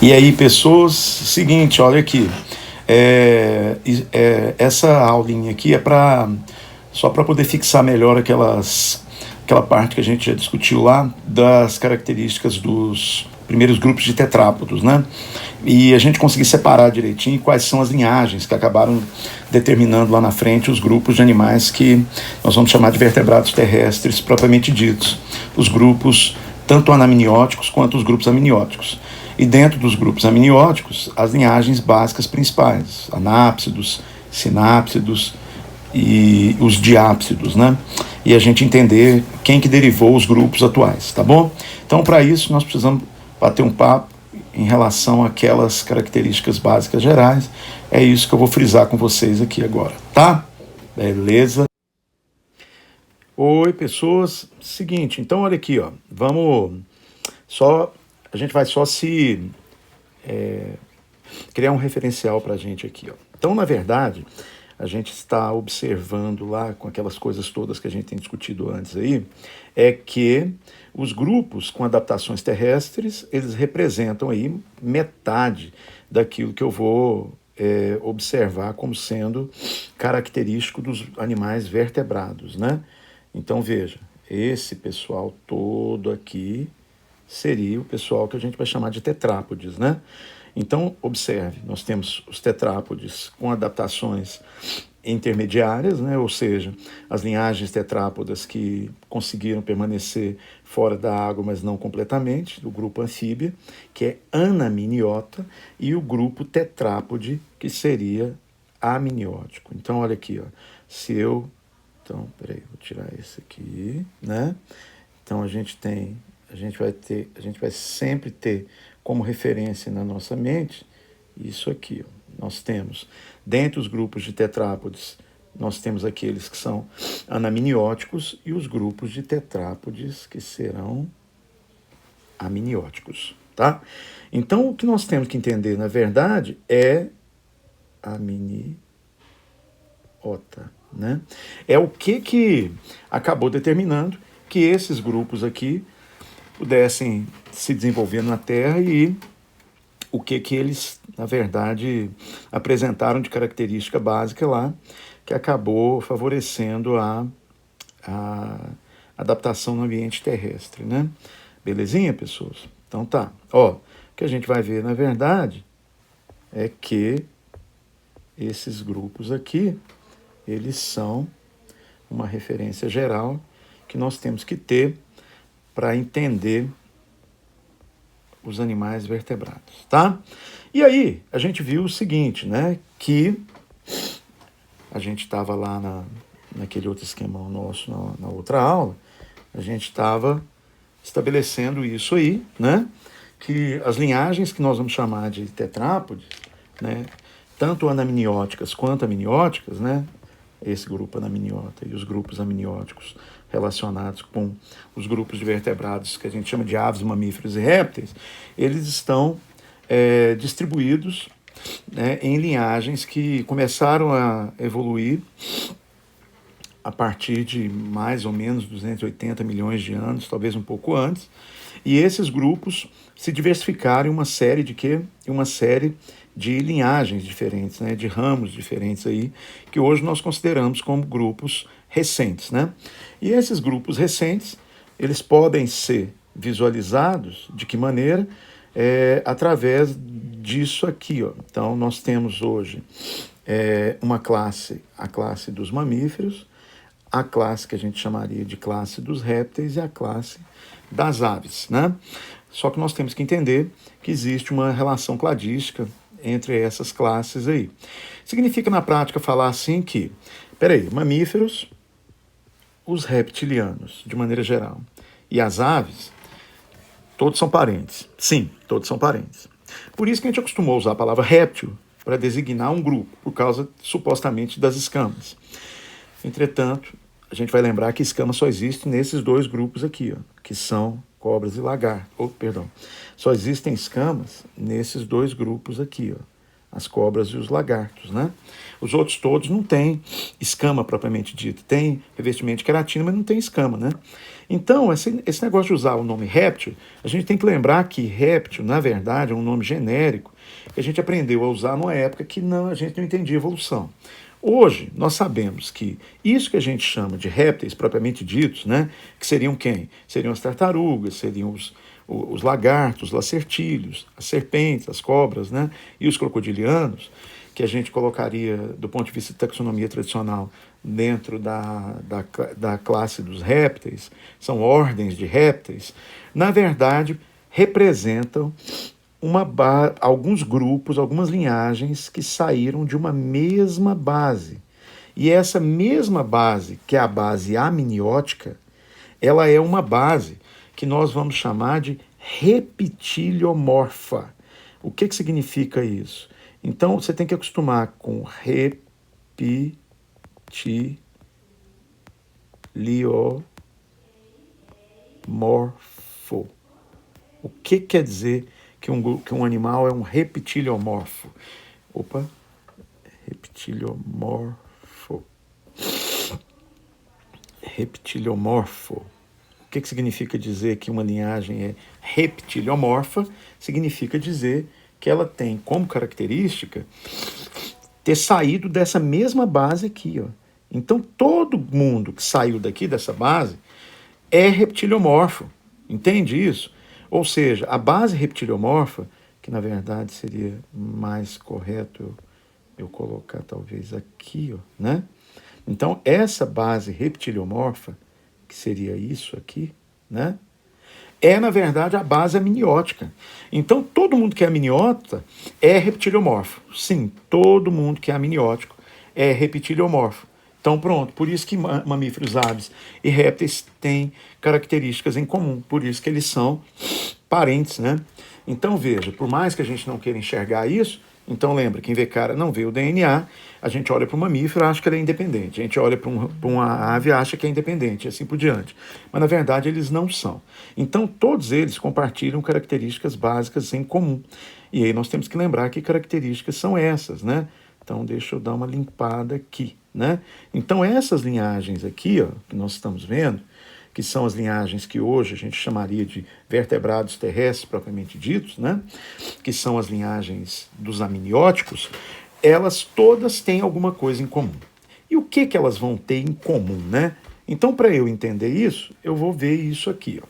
E aí, pessoas, seguinte, olha aqui, essa aulinha aqui é só para poder fixar melhor aquela parte que a gente já discutiu lá das características dos primeiros grupos de tetrápodos, né? E a gente conseguir separar direitinho quais são as linhagens que acabaram determinando lá na frente os grupos de animais que nós vamos chamar de vertebrados terrestres propriamente ditos, os grupos tanto anamnióticos quanto os grupos amnióticos. E dentro dos grupos amnióticos, as linhagens básicas principais, anápsidos, sinápsidos e os diápsidos, né? E a gente entender quem que derivou os grupos atuais, tá bom? Então, para isso, nós precisamos bater um papo em relação àquelas características básicas gerais. É isso que eu vou frisar com vocês aqui agora, tá? Beleza? Oi, pessoas. Seguinte, então olha aqui, ó. A gente vai só criar um referencial para a gente aqui, ó. Então, na verdade, a gente está observando lá, com aquelas coisas todas que a gente tem discutido antes aí, é que os grupos com adaptações terrestres, eles representam aí metade daquilo que eu vou observar como sendo característico dos animais vertebrados, né? Então, veja, esse pessoal todo aqui seria o pessoal que a gente vai chamar de tetrápodes, né? Então, observe, nós temos os tetrápodes com adaptações intermediárias, né? Ou seja, as linhagens tetrápodas que conseguiram permanecer fora da água, mas não completamente, do grupo anfíbia, que é anamniota, e o grupo tetrápode, que seria amniótico. Então, olha aqui, ó, Então, peraí, vou tirar esse aqui, né? Então, a gente vai sempre ter como referência na nossa mente isso aqui, ó. Nós temos, dentre os grupos de tetrápodes, nós temos aqueles que são anamnióticos e os grupos de tetrápodes que serão amnióticos, tá? Então, o que nós temos que entender, na verdade, é amniota, né? É o que acabou determinando que esses grupos aqui pudessem se desenvolver na Terra e o que eles, na verdade, apresentaram de característica básica lá, que acabou favorecendo a adaptação no ambiente terrestre, né? Belezinha, pessoas? Então tá. Ó, o que a gente vai ver, na verdade, é que esses grupos aqui, eles são uma referência geral que nós temos que ter para entender os animais vertebrados, tá? E aí, a gente viu o seguinte, né? Que a gente estava lá naquele outro esquema nosso, na outra aula, a gente estava estabelecendo isso aí, né? Que as linhagens que nós vamos chamar de tetrápodes, né? Tanto anamnióticas quanto amnióticas, né? Esse grupo anamniota e os grupos amnióticos relacionados com os grupos de vertebrados que a gente chama de aves, mamíferos e répteis, eles estão distribuídos, né, em linhagens que começaram a evoluir a partir de mais ou menos 280 milhões de anos, talvez um pouco antes, e esses grupos se diversificaram em uma série de linhagens diferentes, né, de ramos diferentes aí, que hoje nós consideramos como grupos recentes, né? E esses grupos recentes, eles podem ser visualizados de que maneira? Através disso aqui, ó. Então, nós temos hoje uma classe, a classe dos mamíferos, a classe que a gente chamaria de classe dos répteis e a classe das aves, né? Só que nós temos que entender que existe uma relação cladística entre essas classes aí. Significa, na prática, falar assim que, mamíferos, os reptilianos, de maneira geral, e as aves, todos são parentes. Sim, todos são parentes. Por isso que a gente acostumou a usar a palavra réptil para designar um grupo, por causa, supostamente, das escamas. Entretanto, a gente vai lembrar que escamas só existem nesses dois grupos aqui, ó, que são cobras e lagartos. Só existem escamas nesses dois grupos aqui, ó, as cobras e os lagartos, né? Os outros todos não têm escama propriamente dito, tem revestimento de queratina, mas não tem escama, né? Então, esse negócio de usar o nome réptil, a gente tem que lembrar que réptil, na verdade, é um nome genérico que a gente aprendeu a usar numa época que a gente não entendia evolução. Hoje, nós sabemos que isso que a gente chama de répteis propriamente ditos, né, que seriam quem? Seriam as tartarugas, seriam os lagartos, os lacertílios, as serpentes, as cobras, né, e os crocodilianos, que a gente colocaria, do ponto de vista de taxonomia tradicional, dentro da classe dos répteis, são ordens de répteis, na verdade, representam alguns grupos, algumas linhagens que saíram de uma mesma base. E essa mesma base, que é a base amniótica, ela é uma base que nós vamos chamar de reptiliomorfa. O que significa isso? Então, você tem que acostumar com reptiliomorfo. O que quer dizer que um animal é um reptiliomorfo? Reptiliomorfo. Reptiliomorfo. O que significa dizer que uma linhagem é reptiliomorfa? Significa dizer que ela tem como característica ter saído dessa mesma base aqui, ó. Então, todo mundo que saiu daqui dessa base é reptiliomorfo. Entende isso? Ou seja, a base reptiliomorfa, que na verdade seria mais correto eu colocar talvez aqui, ó, né? Então, essa base reptiliomorfa, que seria isso aqui, né? É, na verdade, a base amniótica. Então, todo mundo que é amniota é reptiliomorfo. Sim, todo mundo que é amniótico é reptiliomorfo. Então, pronto, por isso que mamíferos, aves e répteis têm características em comum, por isso que eles são parentes, né? Então, veja, por mais que a gente não queira enxergar isso, então lembra, quem vê cara não vê o DNA, a gente olha para um mamífero e acha que ele é independente, a gente olha para uma ave e acha que é independente, e assim por diante. Mas, na verdade, eles não são. Então, todos eles compartilham características básicas em comum. E aí nós temos que lembrar que características são essas, né? Então, deixa eu dar uma limpada aqui, né? Então, essas linhagens aqui, ó, que nós estamos vendo, que são as linhagens que hoje a gente chamaria de vertebrados terrestres propriamente ditos, né? Que são as linhagens dos amnióticos, elas todas têm alguma coisa em comum. E o que elas vão ter em comum, né? Então, para eu entender isso, eu vou ver isso aqui, ó.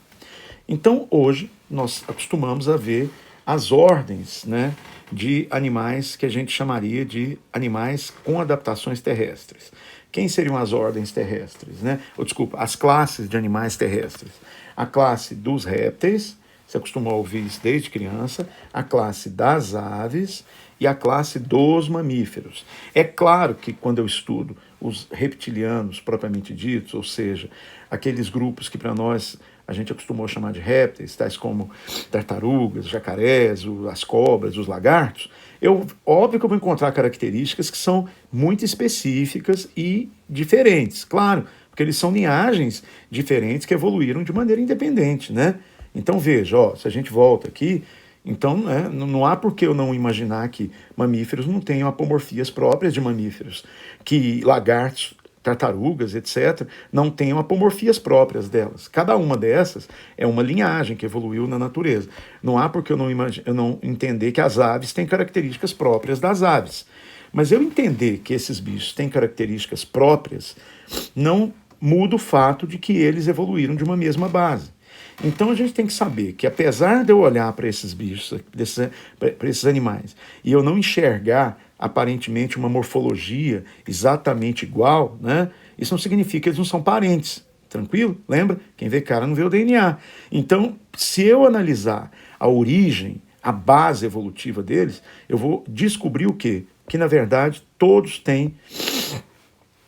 Então, hoje, nós acostumamos a ver as ordens, né, de animais que a gente chamaria de animais com adaptações terrestres. Quem seriam as ordens terrestres, né? Desculpa, as classes de animais terrestres. A classe dos répteis, você acostumou a ouvir isso desde criança, a classe das aves e a classe dos mamíferos. É claro que quando eu estudo os reptilianos propriamente ditos, ou seja, aqueles grupos que para nós a gente acostumou a chamar de répteis, tais como tartarugas, jacarés, as cobras, os lagartos, óbvio que eu vou encontrar características que são muito específicas e diferentes, claro, porque eles são linhagens diferentes que evoluíram de maneira independente, né? Então veja, ó, se a gente volta aqui, então né, não há por que eu não imaginar que mamíferos não tenham apomorfias próprias de mamíferos, que lagartos, tartarugas, etc., não tenham apomorfias próprias delas. Cada uma dessas é uma linhagem que evoluiu na natureza. Não há por que eu não entender que as aves têm características próprias das aves. Mas eu entender que esses bichos têm características próprias não muda o fato de que eles evoluíram de uma mesma base. Então a gente tem que saber que, apesar de eu olhar para esses bichos, para esses animais, e eu não enxergar aparentemente uma morfologia exatamente igual, né? Isso não significa que eles não são parentes. Tranquilo? Lembra? Quem vê cara não vê o DNA. Então, se eu analisar a origem, a base evolutiva deles, eu vou descobrir o quê? Que, na verdade, todos têm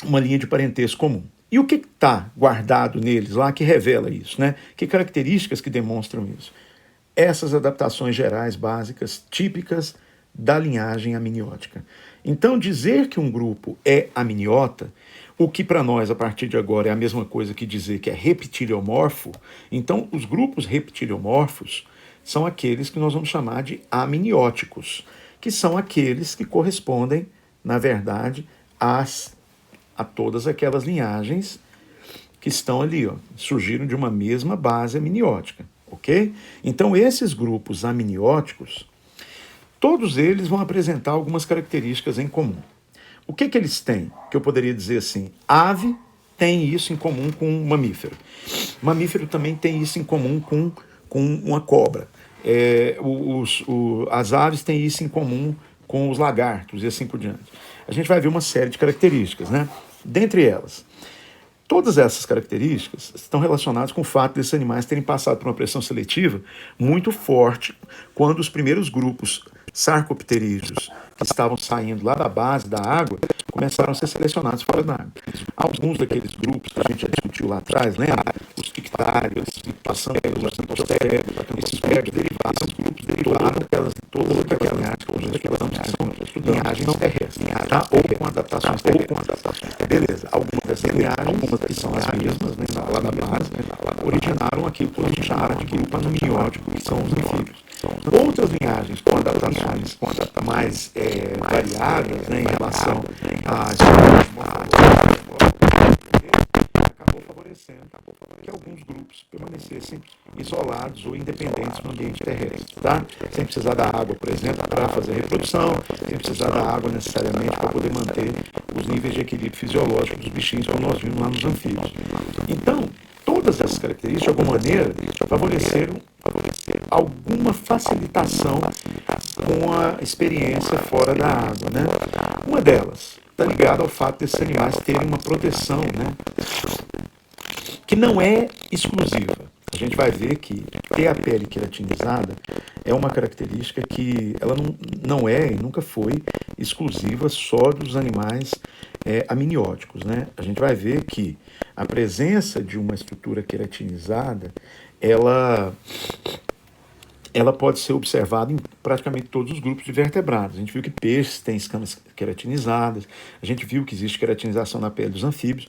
uma linha de parentesco comum. E o que está guardado neles lá que revela isso, né? Que características que demonstram isso? Essas adaptações gerais básicas, típicas da linhagem amniótica. Então, dizer que um grupo é amniota, o que para nós, a partir de agora, é a mesma coisa que dizer que é reptiliomorfo, então os grupos reptiliomorfos são aqueles que nós vamos chamar de amnióticos, que são aqueles que correspondem, na verdade, a todas aquelas linhagens que estão ali, ó, surgiram de uma mesma base amniótica, ok? Então, esses grupos amnióticos, todos eles vão apresentar algumas características em comum. O que eles têm? Que eu poderia dizer assim, ave tem isso em comum com um mamífero. Mamífero também tem isso em comum com uma cobra. As aves têm isso em comum com os lagartos e assim por diante. A gente vai ver uma série de características, né? Dentre elas, todas essas características estão relacionadas com o fato desses animais terem passado por uma pressão seletiva muito forte quando os primeiros grupos sarcopterídeos que estavam saindo lá da base da água começaram a ser selecionados fora da água. Alguns daqueles grupos que a gente já discutiu lá atrás, lembra? Os tictários, passando pelos antostérios, esses grupos derivaram todas aquelas linhagens que são linhagens terrestres, tá? Ou com adaptações terrestres. Beleza, algumas dessas linhagens, algumas que são as mesmas, né, lá da base, originaram aquilo que a gente chama de grupo amniótico, que são os anfíbios. Outras linhagens com adaptações mais variáveis, né, em relação às acabou favorecendo que alguns grupos permanecessem isolados ou independentes no ambiente terrestre, tá? Sem precisar da água, por exemplo, para fazer a reprodução, sem precisar da água necessariamente para poder manter os níveis de equilíbrio fisiológico dos bichinhos, como nós vimos lá nos anfíbios. Então, todas essas características, de alguma maneira, favoreceram alguma facilitação com a experiência fora da água, né? Uma delas está ligada ao fato desses animais terem uma proteção, né, que não é exclusiva. A gente vai ver que ter a pele queratinizada é uma característica que ela não é e nunca foi exclusiva só dos animais amnióticos, né? A gente vai ver que a presença de uma estrutura queratinizada, ela pode ser observada em praticamente todos os grupos de vertebrados. A gente viu que peixes têm escamas queratinizadas, a gente viu que existe queratinização na pele dos anfíbios,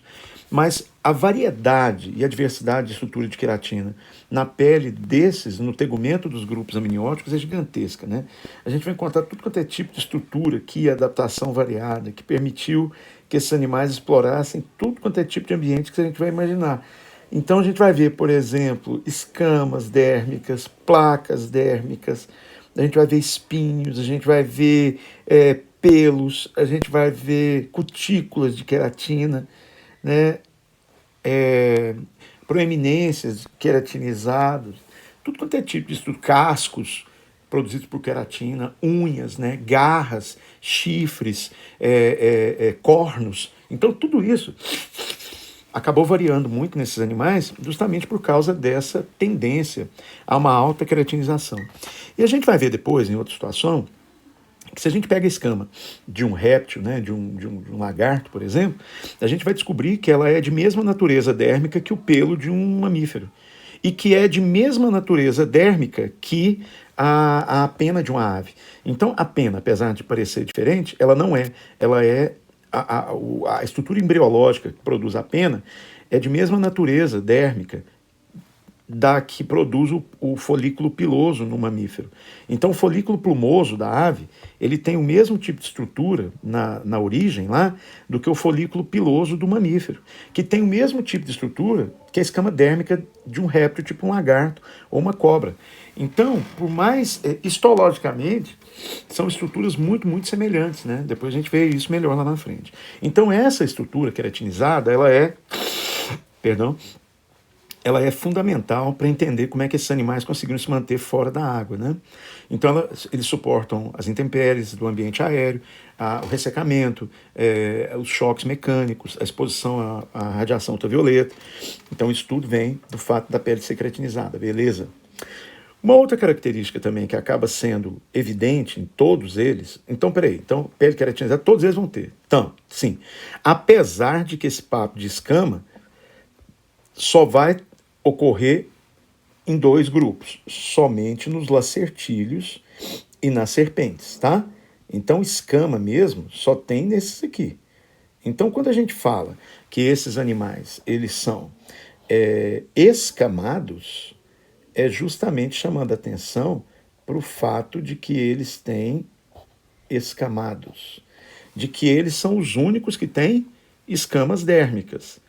mas a variedade e a diversidade de estrutura de queratina na pele desses, no tegumento dos grupos amnióticos, é gigantesca, né? A gente vai encontrar tudo quanto é tipo de estrutura que adaptação variada, que permitiu que esses animais explorassem tudo quanto é tipo de ambiente que a gente vai imaginar. Então a gente vai ver, por exemplo, escamas dérmicas, placas dérmicas, a gente vai ver espinhos, a gente vai ver pelos, a gente vai ver cutículas de queratina, né? Proeminências queratinizados, tudo quanto é tipo de estrutura, cascos produzidos por queratina, unhas, né? Garras, chifres, cornos. Então tudo isso acabou variando muito nesses animais justamente por causa dessa tendência a uma alta queratinização. E a gente vai ver depois, em outra situação, que se a gente pega a escama de um réptil, né, de um lagarto, por exemplo, a gente vai descobrir que ela é de mesma natureza dérmica que o pelo de um mamífero. E que é de mesma natureza dérmica que a pena de uma ave. Então, a pena, apesar de parecer diferente, ela não é. Ela é a estrutura embriológica que produz a pena é de mesma natureza dérmica da que produz o folículo piloso no mamífero. Então, o folículo plumoso da ave, ele tem o mesmo tipo de estrutura na origem lá do que o folículo piloso do mamífero, que tem o mesmo tipo de estrutura que a escama dérmica de um réptil, tipo um lagarto ou uma cobra. Então, por mais histologicamente, são estruturas muito, muito semelhantes, né? Depois a gente vê isso melhor lá na frente. Então, essa estrutura queratinizada, ela é fundamental para entender como é que esses animais conseguiram se manter fora da água, né? Então, eles suportam as intempéries do ambiente aéreo, o ressecamento, os choques mecânicos, a exposição à radiação ultravioleta. Então, isso tudo vem do fato da pele ser queratinizada, beleza? Uma outra característica também que acaba sendo evidente em todos eles, então, pele queratinizada, todos eles vão ter. Então, sim, apesar de que esse papo de escama só vai ocorrer em dois grupos, somente nos lacertílios e nas serpentes, tá? Então, escama mesmo só tem nesses aqui. Então, quando a gente fala que esses animais, eles são escamados, é justamente chamando a atenção para o fato de que eles têm escamados, de que eles são os únicos que têm escamas dérmicas.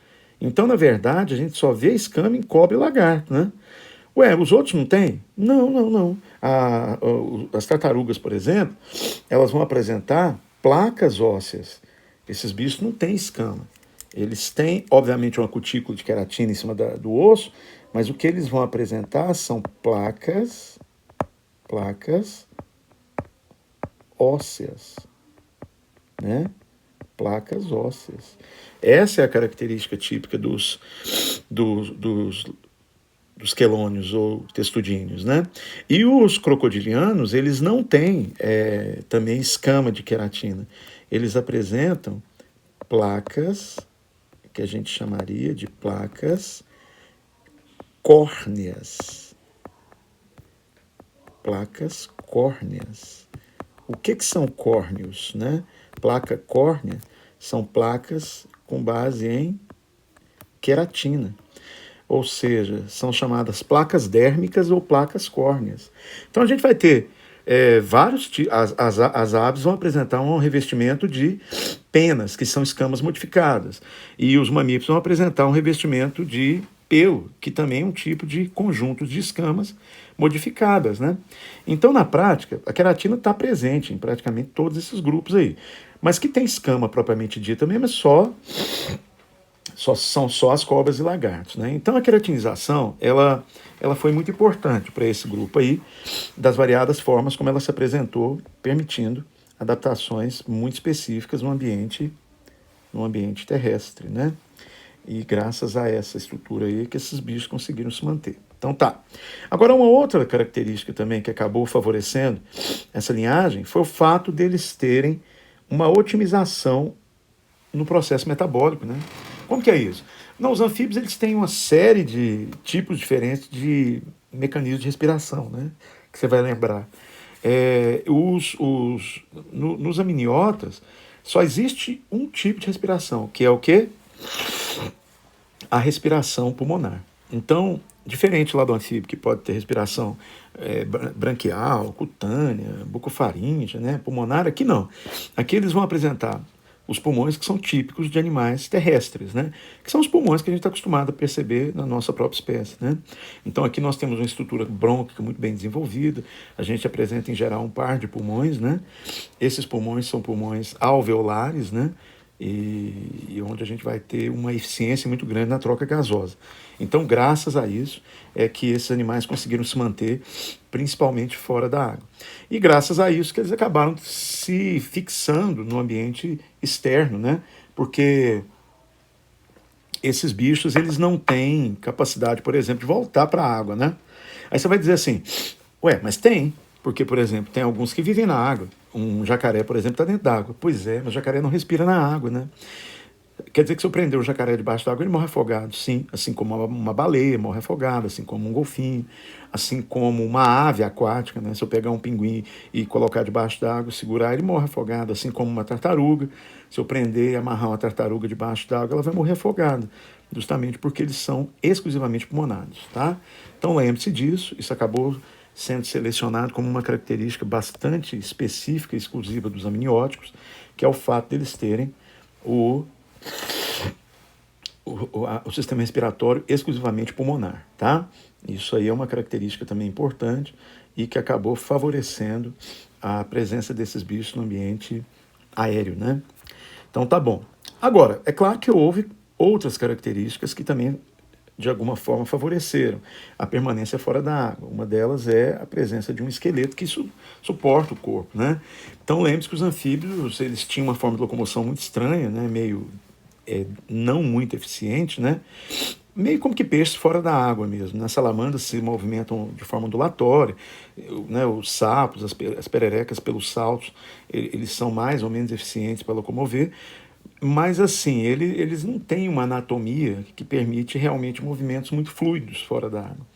Então, na verdade, a gente só vê escama em cobra e lagarto, né? Ué, os outros não têm? Não, não, não. As tartarugas, por exemplo, elas vão apresentar placas ósseas. Esses bichos não têm escama. Eles têm, obviamente, uma cutícula de queratina em cima do osso, mas o que eles vão apresentar são placas ósseas, né? Placas ósseas. Essa é a característica típica dos quelônios ou testudíneos, né? E os crocodilianos, eles não têm também escama de queratina. Eles apresentam placas, que a gente chamaria de placas córneas. Placas córneas. O que são córneos, né? Placa córnea são placas com base em queratina. Ou seja, são chamadas placas dérmicas ou placas córneas. Então a gente vai ter vários tipos. As aves vão apresentar um revestimento de penas, que são escamas modificadas. E os mamíferos vão apresentar um revestimento de pelo, que também é um tipo de conjunto de escamas modificadas, né? Então, na prática, a queratina está presente em praticamente todos esses grupos aí. Mas que tem escama propriamente dita mesmo são só as cobras e lagartos, né? Então a queratinização ela foi muito importante para esse grupo aí, das variadas formas como ela se apresentou, permitindo adaptações muito específicas no ambiente terrestre, né? E graças a essa estrutura aí que esses bichos conseguiram se manter. Então tá. Agora uma outra característica também que acabou favorecendo essa linhagem foi o fato deles terem uma otimização no processo metabólico, né? Como que é isso? Não, os anfíbios eles têm uma série de tipos diferentes de mecanismos de respiração, né? Que você vai lembrar. Nos amniotas só existe um tipo de respiração, que é o quê? A respiração pulmonar. Então, diferente lá do anfíbio, que pode ter respiração branquial, cutânea, bucofaríngea, né, pulmonar, aqui não. Aqui eles vão apresentar os pulmões que são típicos de animais terrestres, né, que são os pulmões que a gente está acostumado a perceber na nossa própria espécie, né. Então aqui nós temos uma estrutura brônquica muito bem desenvolvida, a gente apresenta em geral um par de pulmões, né. Esses pulmões são pulmões alveolares, né, e onde a gente vai ter uma eficiência muito grande na troca gasosa. Então, graças a isso, é que esses animais conseguiram se manter, principalmente fora da água. E graças a isso que eles acabaram se fixando no ambiente externo, né? Porque esses bichos, eles não têm capacidade, por exemplo, de voltar para a água, né? Aí você vai dizer assim, ué, mas tem. Porque, por exemplo, tem alguns que vivem na água. Um jacaré, por exemplo, está dentro d'água. Pois é, mas o jacaré não respira na água, né? Quer dizer que se eu prender o jacaré debaixo d'água, ele morre afogado, sim. Assim como uma baleia morre afogada, assim como um golfinho, assim como uma ave aquática, né? Se eu pegar um pinguim e colocar debaixo d'água, segurar, ele morre afogado, assim como uma tartaruga. Se eu prender e amarrar uma tartaruga debaixo d'água, ela vai morrer afogada, justamente porque eles são exclusivamente pulmonados, tá? Então lembre-se disso, isso acabou sendo selecionado como uma característica bastante específica e exclusiva dos amnióticos, que é o fato deles terem o sistema respiratório exclusivamente pulmonar, tá? Isso aí é uma característica também importante e que acabou favorecendo a presença desses bichos no ambiente aéreo, né? Então tá bom. Agora, é claro que houve outras características que também de alguma forma favoreceram a permanência fora da água. Uma delas é a presença de um esqueleto que suporta o corpo, né? Então lembre-se que os anfíbios eles tinham uma forma de locomoção muito estranha, né? Meio não muito eficiente, né? Meio como que peixes fora da água mesmo. Nas salamandras se movimentam de forma ondulatória, né? Os sapos, as pererecas pelos saltos, eles são mais ou menos eficientes para locomover, mas assim, eles não têm uma anatomia que permite realmente movimentos muito fluidos fora da água.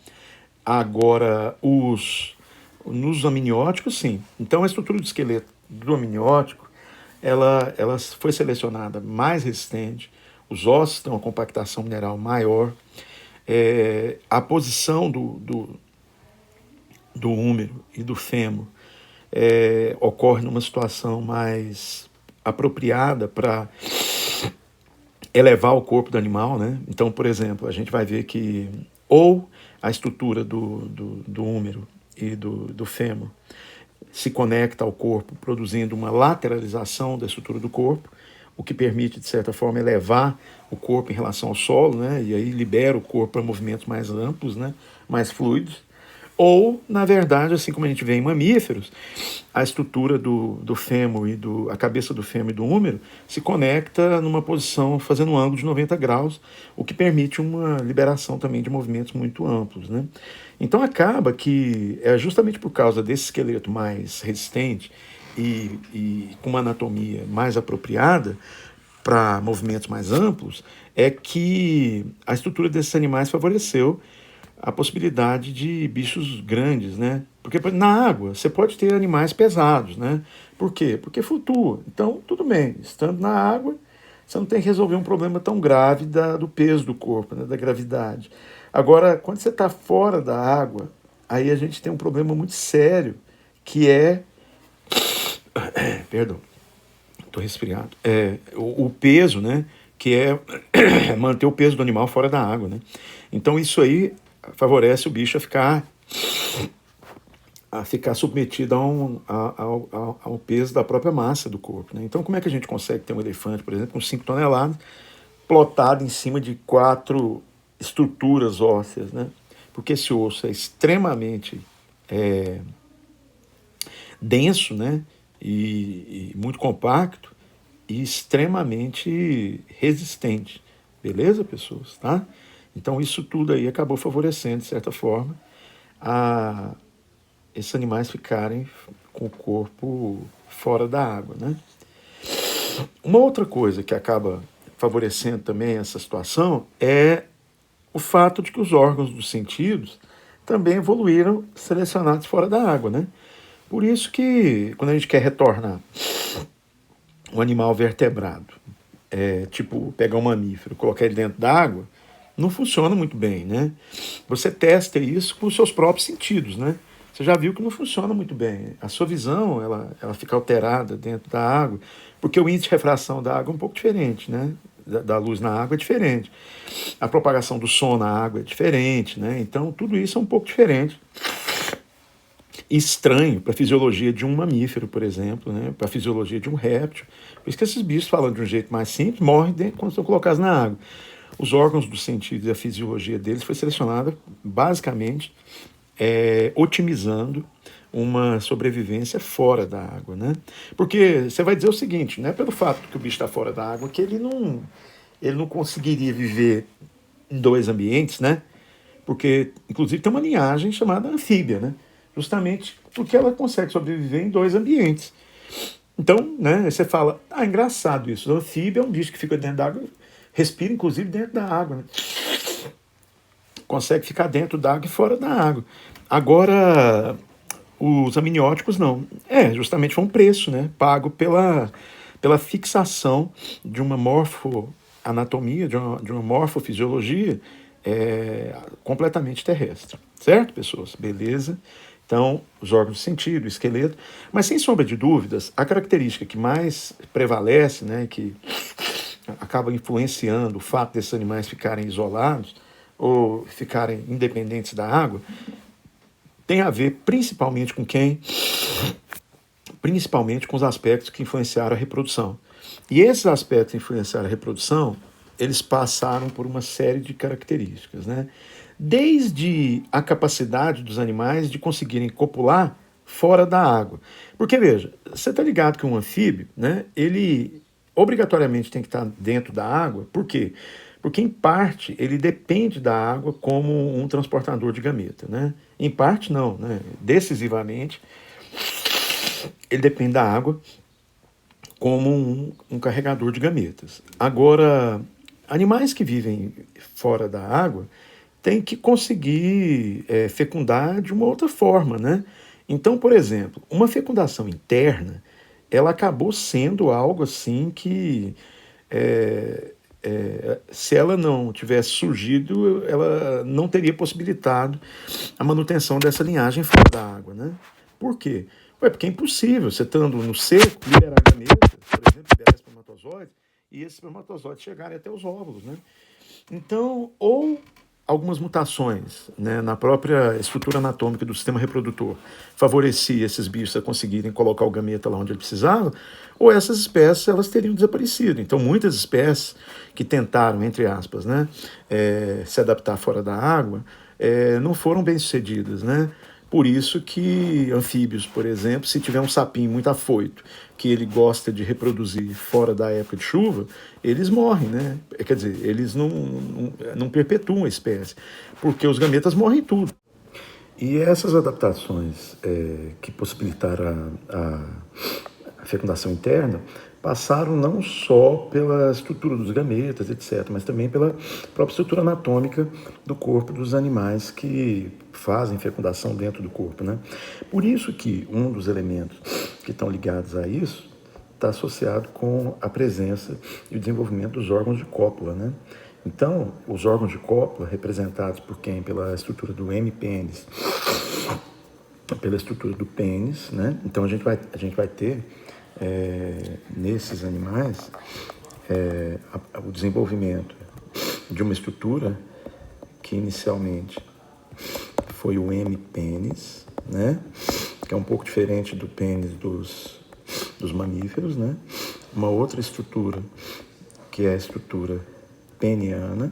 Agora, nos amnióticos, sim. Então, a estrutura do esqueleto do amniótico, ela foi selecionada mais resistente, os ossos têm uma compactação mineral maior, a posição do húmero e do fêmur ocorre numa situação mais apropriada para elevar o corpo do animal, né? Então, por exemplo, a gente vai ver que ou a estrutura do úmero e do fêmur se conecta ao corpo, produzindo uma lateralização da estrutura do corpo, o que permite, de certa forma, elevar o corpo em relação ao solo, né? E aí libera o corpo para movimentos mais amplos, né? Mais fluidos. Ou, na verdade, assim como a gente vê em mamíferos, a estrutura do fêmur e a cabeça do fêmur e do úmero se conecta numa posição fazendo um ângulo de 90 graus, o que permite uma liberação também de movimentos muito amplos, né? Então acaba que é justamente por causa desse esqueleto mais resistente e com uma anatomia mais apropriada para movimentos mais amplos, é que a estrutura desses animais favoreceu a possibilidade de bichos grandes, né? Porque na água você pode ter animais pesados, né? Por quê? Porque flutua. Então, tudo bem, estando na água, você não tem que resolver um problema tão grave do peso do corpo, né? Da gravidade. Agora, quando você está fora da água, aí a gente tem um problema muito sério, que é... Perdão, estou resfriado. O peso, né? Que é manter o peso do animal fora da água, né? Então, isso aí favorece o bicho a ficar submetido ao peso da própria massa do corpo, né? Então, como é que a gente consegue ter um elefante, por exemplo, com 5 toneladas, plotado em cima de 4 estruturas ósseas, né? Porque esse osso é extremamente denso, né? E muito compacto e extremamente resistente. Beleza, pessoas? Tá? Então, isso tudo aí acabou favorecendo, de certa forma, esses animais ficarem com o corpo fora da água, né? Uma outra coisa que acaba favorecendo também essa situação é o fato de que os órgãos dos sentidos também evoluíram selecionados fora da água, né? Por isso que, quando a gente quer retornar um animal vertebrado, tipo pegar um mamífero, colocar ele dentro da água, não funciona muito bem, né? Você testa isso com os seus próprios sentidos, né? Você já viu que não funciona muito bem. A sua visão, ela fica alterada dentro da água, porque o índice de refração da água é um pouco diferente, né? Da luz na água é diferente. A propagação do som na água é diferente, né? Então, tudo isso é um pouco diferente. Estranho para a fisiologia de um mamífero, por exemplo, né? Para a fisiologia de um réptil. Por isso que esses bichos, falando de um jeito mais simples, morrem quando são colocados na água. Os órgãos dos sentidos e a fisiologia deles foi selecionada basicamente otimizando uma sobrevivência fora da água, né? Porque você vai dizer o seguinte, não é pelo fato que o bicho está fora da água que ele não conseguiria viver em 2 ambientes, né? Porque, inclusive, tem uma linhagem chamada anfíbia, né? Justamente porque ela consegue sobreviver em 2 ambientes. Então, né, você fala, engraçado isso, o anfíbio é um bicho que fica dentro da água, respira, inclusive, dentro da água, né? Consegue ficar dentro da água e fora da água. Agora, os amnióticos não. Justamente foi um preço, né, pago pela fixação de uma morfoanatomia, de uma morfofisiologia completamente terrestre. Certo, pessoas? Beleza? Então, os órgãos de sentido, o esqueleto. Mas, sem sombra de dúvidas, a característica que mais prevalece, né, que acaba influenciando o fato desses animais ficarem isolados ou ficarem independentes da água, tem a ver principalmente com quem? Principalmente com os aspectos que influenciaram a reprodução. E esses aspectos que influenciaram a reprodução, eles passaram por uma série de características, né? Desde a capacidade dos animais de conseguirem copular fora da água. Porque, veja, você está ligado que um anfíbio, né, ele obrigatoriamente tem que estar dentro da água. Por quê? Porque, em parte, ele depende da água como um transportador de gameta, né? Em parte, não, né? Decisivamente, ele depende da água como um carregador de gametas. Agora, animais que vivem fora da água têm que conseguir fecundar de uma outra forma, né? Então, por exemplo, uma fecundação interna, ela acabou sendo algo assim que se ela não tivesse surgido, ela não teria possibilitado a manutenção dessa linhagem fora da água, né? Por quê? Ué, porque é impossível, você estando no seco, liberar gametas, por exemplo, liberar espermatozoides, e esses espermatozoides chegarem até os óvulos, né? Então, ou algumas mutações, né, na própria estrutura anatômica do sistema reprodutor favorecia esses bichos a conseguirem colocar o gameta lá onde ele precisava, ou essas espécies elas teriam desaparecido. Então, muitas espécies que tentaram, entre aspas, né, se adaptar fora da água, não foram bem sucedidas, né? Por isso que anfíbios, por exemplo, se tiver um sapinho muito afoito, que ele gosta de reproduzir fora da época de chuva, eles morrem, né? Quer dizer, eles não perpetuam a espécie, porque os gametas morrem tudo. E essas adaptações que possibilitaram a fecundação interna passaram não só pela estrutura dos gametas, etc., mas também pela própria estrutura anatômica do corpo dos animais que fazem fecundação dentro do corpo, né? Por isso que um dos elementos que estão ligados a isso está associado com a presença e o desenvolvimento dos órgãos de cópula, né? Então, os órgãos de cópula, representados por quem? Pela estrutura do hemipênis, pela estrutura do pênis, né? Então, a gente vai ter, nesses animais, o desenvolvimento de uma estrutura que inicialmente foi o hemipênis, né? Que é um pouco diferente do pênis dos mamíferos, né? Uma outra estrutura, que é a estrutura peniana,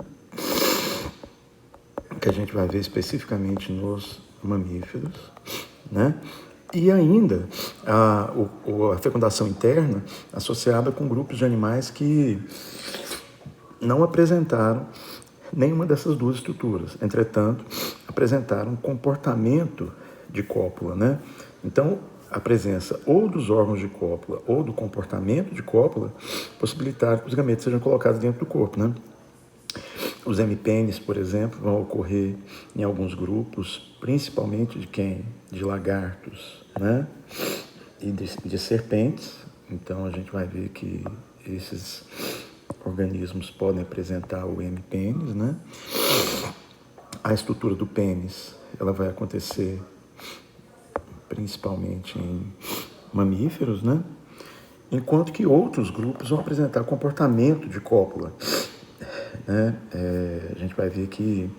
que a gente vai ver especificamente nos mamíferos, né? E ainda a fecundação interna associada com grupos de animais que não apresentaram nenhuma dessas duas estruturas, entretanto, apresentaram um comportamento de cópula, né? Então, a presença ou dos órgãos de cópula ou do comportamento de cópula possibilitaram que os gametas sejam colocados dentro do corpo, né? Os hemipênis, por exemplo, vão ocorrer em alguns grupos, principalmente de quem? De lagartos, né? E de serpentes. Então, a gente vai ver que esses organismos podem apresentar o hemipênis, né? A estrutura do pênis, ela vai acontecer principalmente em mamíferos, né? Enquanto que outros grupos vão apresentar comportamento de cópula, né? A gente vai ver que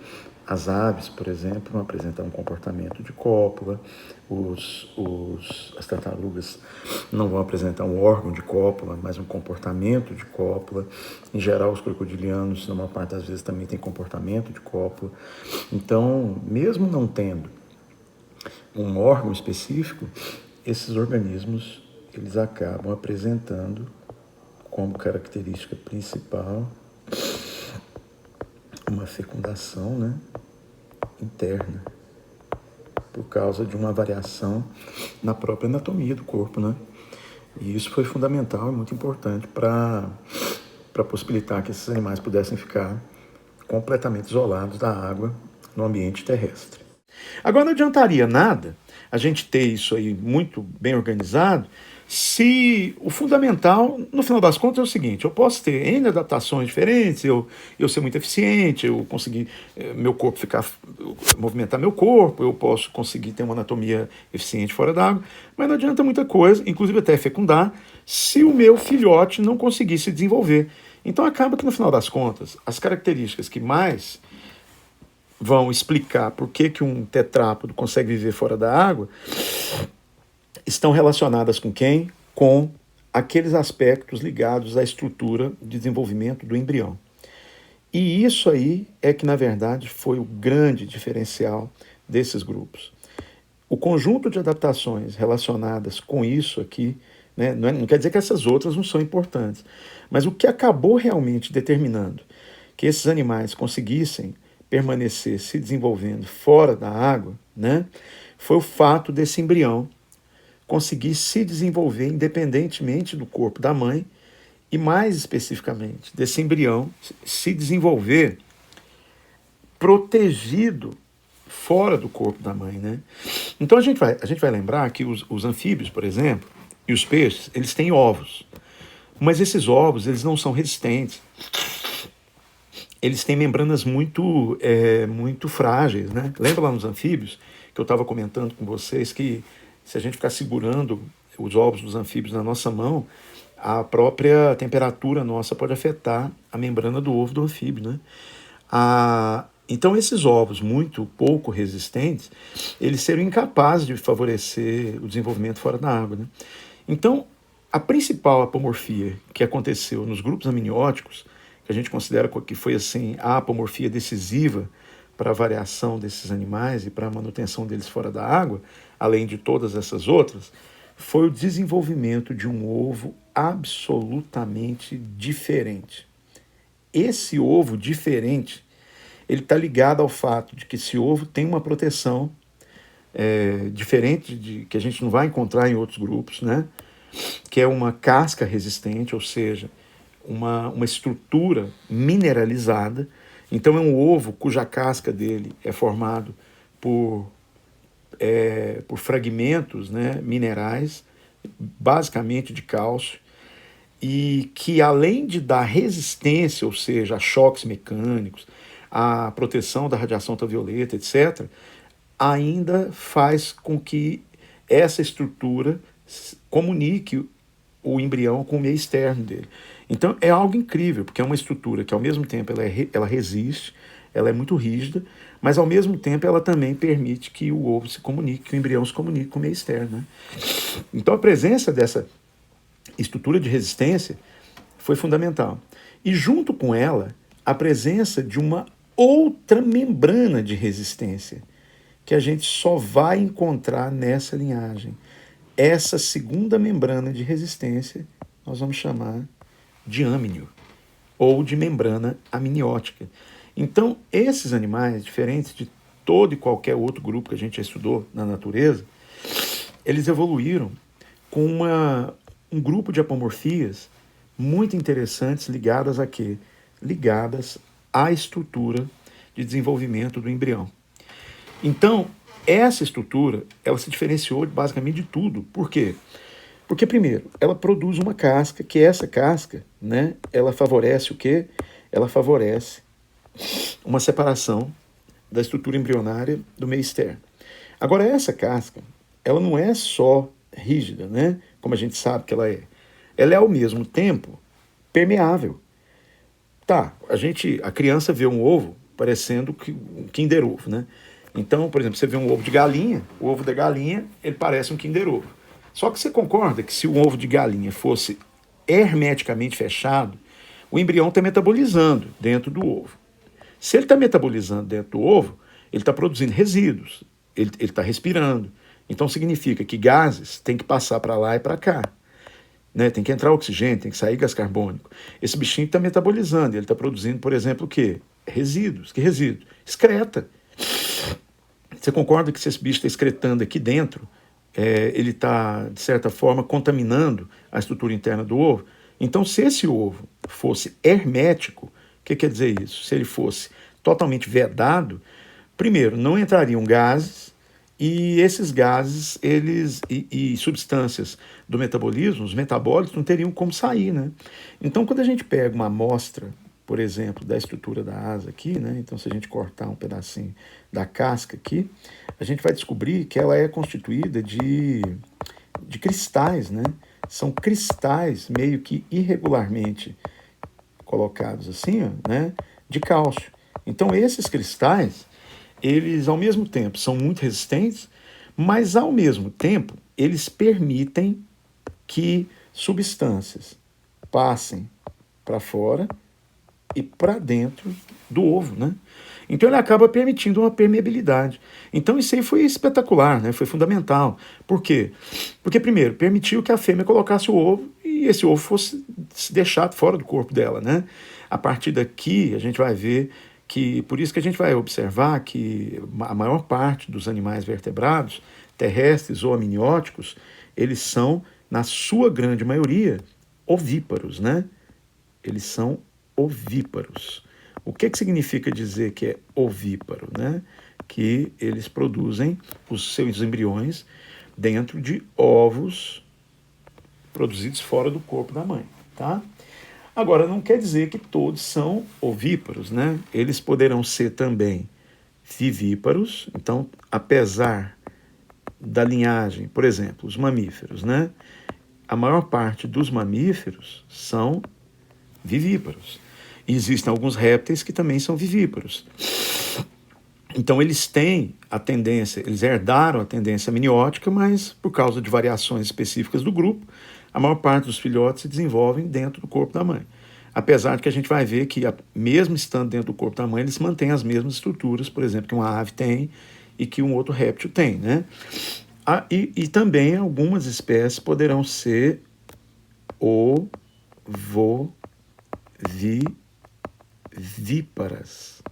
as aves, por exemplo, vão apresentar um comportamento de cópula, as tartarugas não vão apresentar um órgão de cópula, mas um comportamento de cópula. Em geral, os crocodilianos, na maior parte das vezes, também têm comportamento de cópula. Então, mesmo não tendo um órgão específico, esses organismos eles acabam apresentando como característica principal uma fecundação, né, interna, por causa de uma variação na própria anatomia do corpo, né? E isso foi fundamental e muito importante para possibilitar que esses animais pudessem ficar completamente isolados da água no ambiente terrestre. Agora, não adiantaria nada a gente ter isso aí muito bem organizado se o fundamental, no final das contas, é o seguinte: eu posso ter N adaptações diferentes, eu ser muito eficiente, eu conseguir meu corpo movimentar meu corpo, eu posso conseguir ter uma anatomia eficiente fora d'água, mas não adianta muita coisa, inclusive até fecundar, se o meu filhote não conseguir se desenvolver. Então acaba que, no final das contas, as características que mais vão explicar por que um tetrápodo consegue viver fora da água estão relacionadas com quem? Com aqueles aspectos ligados à estrutura de desenvolvimento do embrião. E isso aí é que, na verdade, foi o grande diferencial desses grupos. O conjunto de adaptações relacionadas com isso aqui, né, não quer dizer que essas outras não são importantes, mas o que acabou realmente determinando que esses animais conseguissem permanecer se desenvolvendo fora da água, né, foi o fato desse embrião conseguir se desenvolver independentemente do corpo da mãe e, mais especificamente, desse embrião se desenvolver protegido fora do corpo da mãe, né? Então a gente vai lembrar que os anfíbios, por exemplo, e os peixes, eles têm ovos, mas esses ovos eles não são resistentes. Eles têm membranas muito frágeis, né? Lembra lá nos anfíbios que eu estava comentando com vocês que se a gente ficar segurando os ovos dos anfíbios na nossa mão, a própria temperatura nossa pode afetar a membrana do ovo do anfíbio, né? Então, esses ovos muito pouco resistentes, eles seriam incapazes de favorecer o desenvolvimento fora da água, né? Então, a principal apomorfia que aconteceu nos grupos amnióticos, que a gente considera que foi assim a apomorfia decisiva para a variação desses animais e para a manutenção deles fora da água, além de todas essas outras, foi o desenvolvimento de um ovo absolutamente diferente. Esse ovo diferente, ele está ligado ao fato de que esse ovo tem uma proteção diferente de que a gente não vai encontrar em outros grupos, né? Que é uma casca resistente, ou seja, uma estrutura mineralizada. Então é um ovo cuja casca dele é formado por fragmentos, né, minerais, basicamente de cálcio, e que além de dar resistência, ou seja, a choques mecânicos, a proteção da radiação ultravioleta, etc., ainda faz com que essa estrutura comunique o embrião com o meio externo dele. Então é algo incrível, porque é uma estrutura que ao mesmo tempo ela resiste, ela é muito rígida, mas ao mesmo tempo ela também permite que o ovo se comunique, que o embrião se comunique com o meio externo, né? Então a presença dessa estrutura de resistência foi fundamental. E junto com ela, a presença de uma outra membrana de resistência, que a gente só vai encontrar nessa linhagem. Essa segunda membrana de resistência nós vamos chamar de âmnio, ou de membrana amniótica. Então, esses animais, diferentes de todo e qualquer outro grupo que a gente já estudou na natureza, eles evoluíram com um grupo de apomorfias muito interessantes ligadas a quê? Ligadas à estrutura de desenvolvimento do embrião. Então, essa estrutura, ela se diferenciou basicamente de tudo. Por quê? Porque, primeiro, ela produz uma casca, que essa casca, né, ela favorece o quê? Ela favorece uma separação da estrutura embrionária do meio externo. Agora, essa casca, ela não é só rígida, né, como a gente sabe que ela é. Ela é, ao mesmo tempo, permeável. Tá, a criança vê um ovo parecendo um Kinder Ovo, né? Então, por exemplo, você vê um ovo de galinha, o ovo da galinha, ele parece um Kinder Ovo. Só que você concorda que se o ovo de galinha fosse hermeticamente fechado, o embrião está metabolizando dentro do ovo. Se ele está metabolizando dentro do ovo, ele está produzindo resíduos, ele está respirando. Então significa que gases têm que passar para lá e para cá. Né? Tem que entrar oxigênio, tem que sair gás carbônico. Esse bichinho está metabolizando, ele está produzindo, por exemplo, o quê? Resíduos. Que resíduo? Excreta. Você concorda que se esse bicho está excretando aqui dentro, ele está, de certa forma, contaminando a estrutura interna do ovo? Então, se esse ovo fosse hermético, o que quer dizer isso? Se ele fosse totalmente vedado, primeiro, não entrariam gases, e esses gases e substâncias do metabolismo, os metabólitos, não teriam como sair, né? Então, quando a gente pega uma amostra, por exemplo, da estrutura da asa aqui, né? Então, se a gente cortar um pedacinho da casca aqui, a gente vai descobrir que ela é constituída de cristais, né? São cristais meio que irregularmente colocados assim, ó, né? De cálcio. Então, esses cristais, eles, ao mesmo tempo, são muito resistentes, mas, ao mesmo tempo, eles permitem que substâncias passem para fora e para dentro do ovo, né? Então ele acaba permitindo uma permeabilidade. Então isso aí foi espetacular, né? Foi fundamental. Por quê? Porque, primeiro, permitiu que a fêmea colocasse o ovo e esse ovo fosse deixado fora do corpo dela, né? A partir daqui a gente vai ver que, por isso que a gente vai observar que a maior parte dos animais vertebrados, terrestres ou amnióticos, eles são, na sua grande maioria, ovíparos, né? Eles são ovíparos. O que significa dizer que é ovíparo, né? Que eles produzem os seus embriões dentro de ovos produzidos fora do corpo da mãe, tá? Agora, não quer dizer que todos são ovíparos, né? Eles poderão ser também vivíparos. Então, apesar da linhagem, por exemplo, os mamíferos, né? A maior parte dos mamíferos são vivíparos. E existem alguns répteis que também são vivíparos. Então eles têm a tendência, eles herdaram a tendência amniótica, mas por causa de variações específicas do grupo, a maior parte dos filhotes se desenvolvem dentro do corpo da mãe. Apesar de que a gente vai ver que, mesmo estando dentro do corpo da mãe, eles mantêm as mesmas estruturas, por exemplo, que uma ave tem e que um outro réptil tem, né? E também algumas espécies poderão ser ovovivíparas.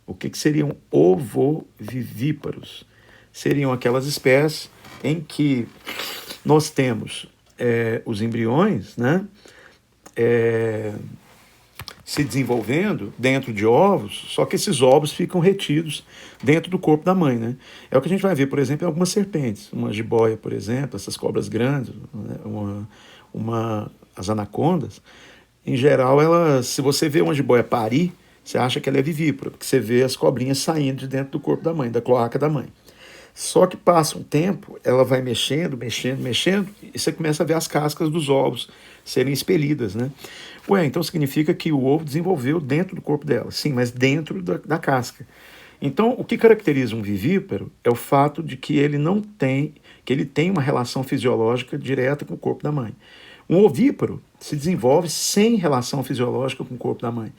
O que seriam ovovivíparos? Seriam aquelas espécies em que nós temos os embriões, né, se desenvolvendo dentro de ovos, só que esses ovos ficam retidos dentro do corpo da mãe, né? É o que a gente vai ver, por exemplo, em algumas serpentes, uma jiboia, por exemplo, essas cobras grandes, né, as anacondas. Em geral, se você vê uma jiboia parir, você acha que ela é vivípara, porque você vê as cobrinhas saindo de dentro do corpo da mãe, da cloaca da mãe. Só que passa um tempo, ela vai mexendo, e você começa a ver as cascas dos ovos serem expelidas, né? Então significa que o ovo desenvolveu dentro do corpo dela. Sim, mas dentro da casca. Então, o que caracteriza um vivíparo é o fato de que ele tem uma relação fisiológica direta com o corpo da mãe. Um ovíparo se desenvolve sem relação fisiológica com o corpo da mãe.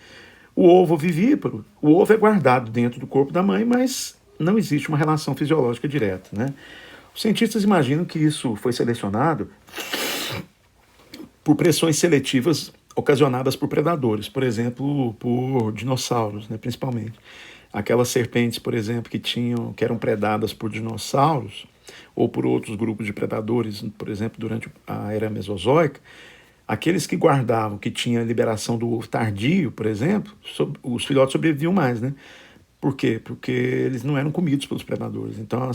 O ovo vivíparo, o ovo é guardado dentro do corpo da mãe, mas não existe uma relação fisiológica direta, né? Os cientistas imaginam que isso foi selecionado por pressões seletivas ocasionadas por predadores, por exemplo, por dinossauros, né, principalmente. Aquelas serpentes, por exemplo, que eram predadas por dinossauros ou por outros grupos de predadores, por exemplo, durante a era mesozoica, aqueles que guardavam, que tinha liberação do ovo tardio, por exemplo, os filhotes sobreviviam mais, né? Por quê? Porque eles não eram comidos pelos predadores. Então,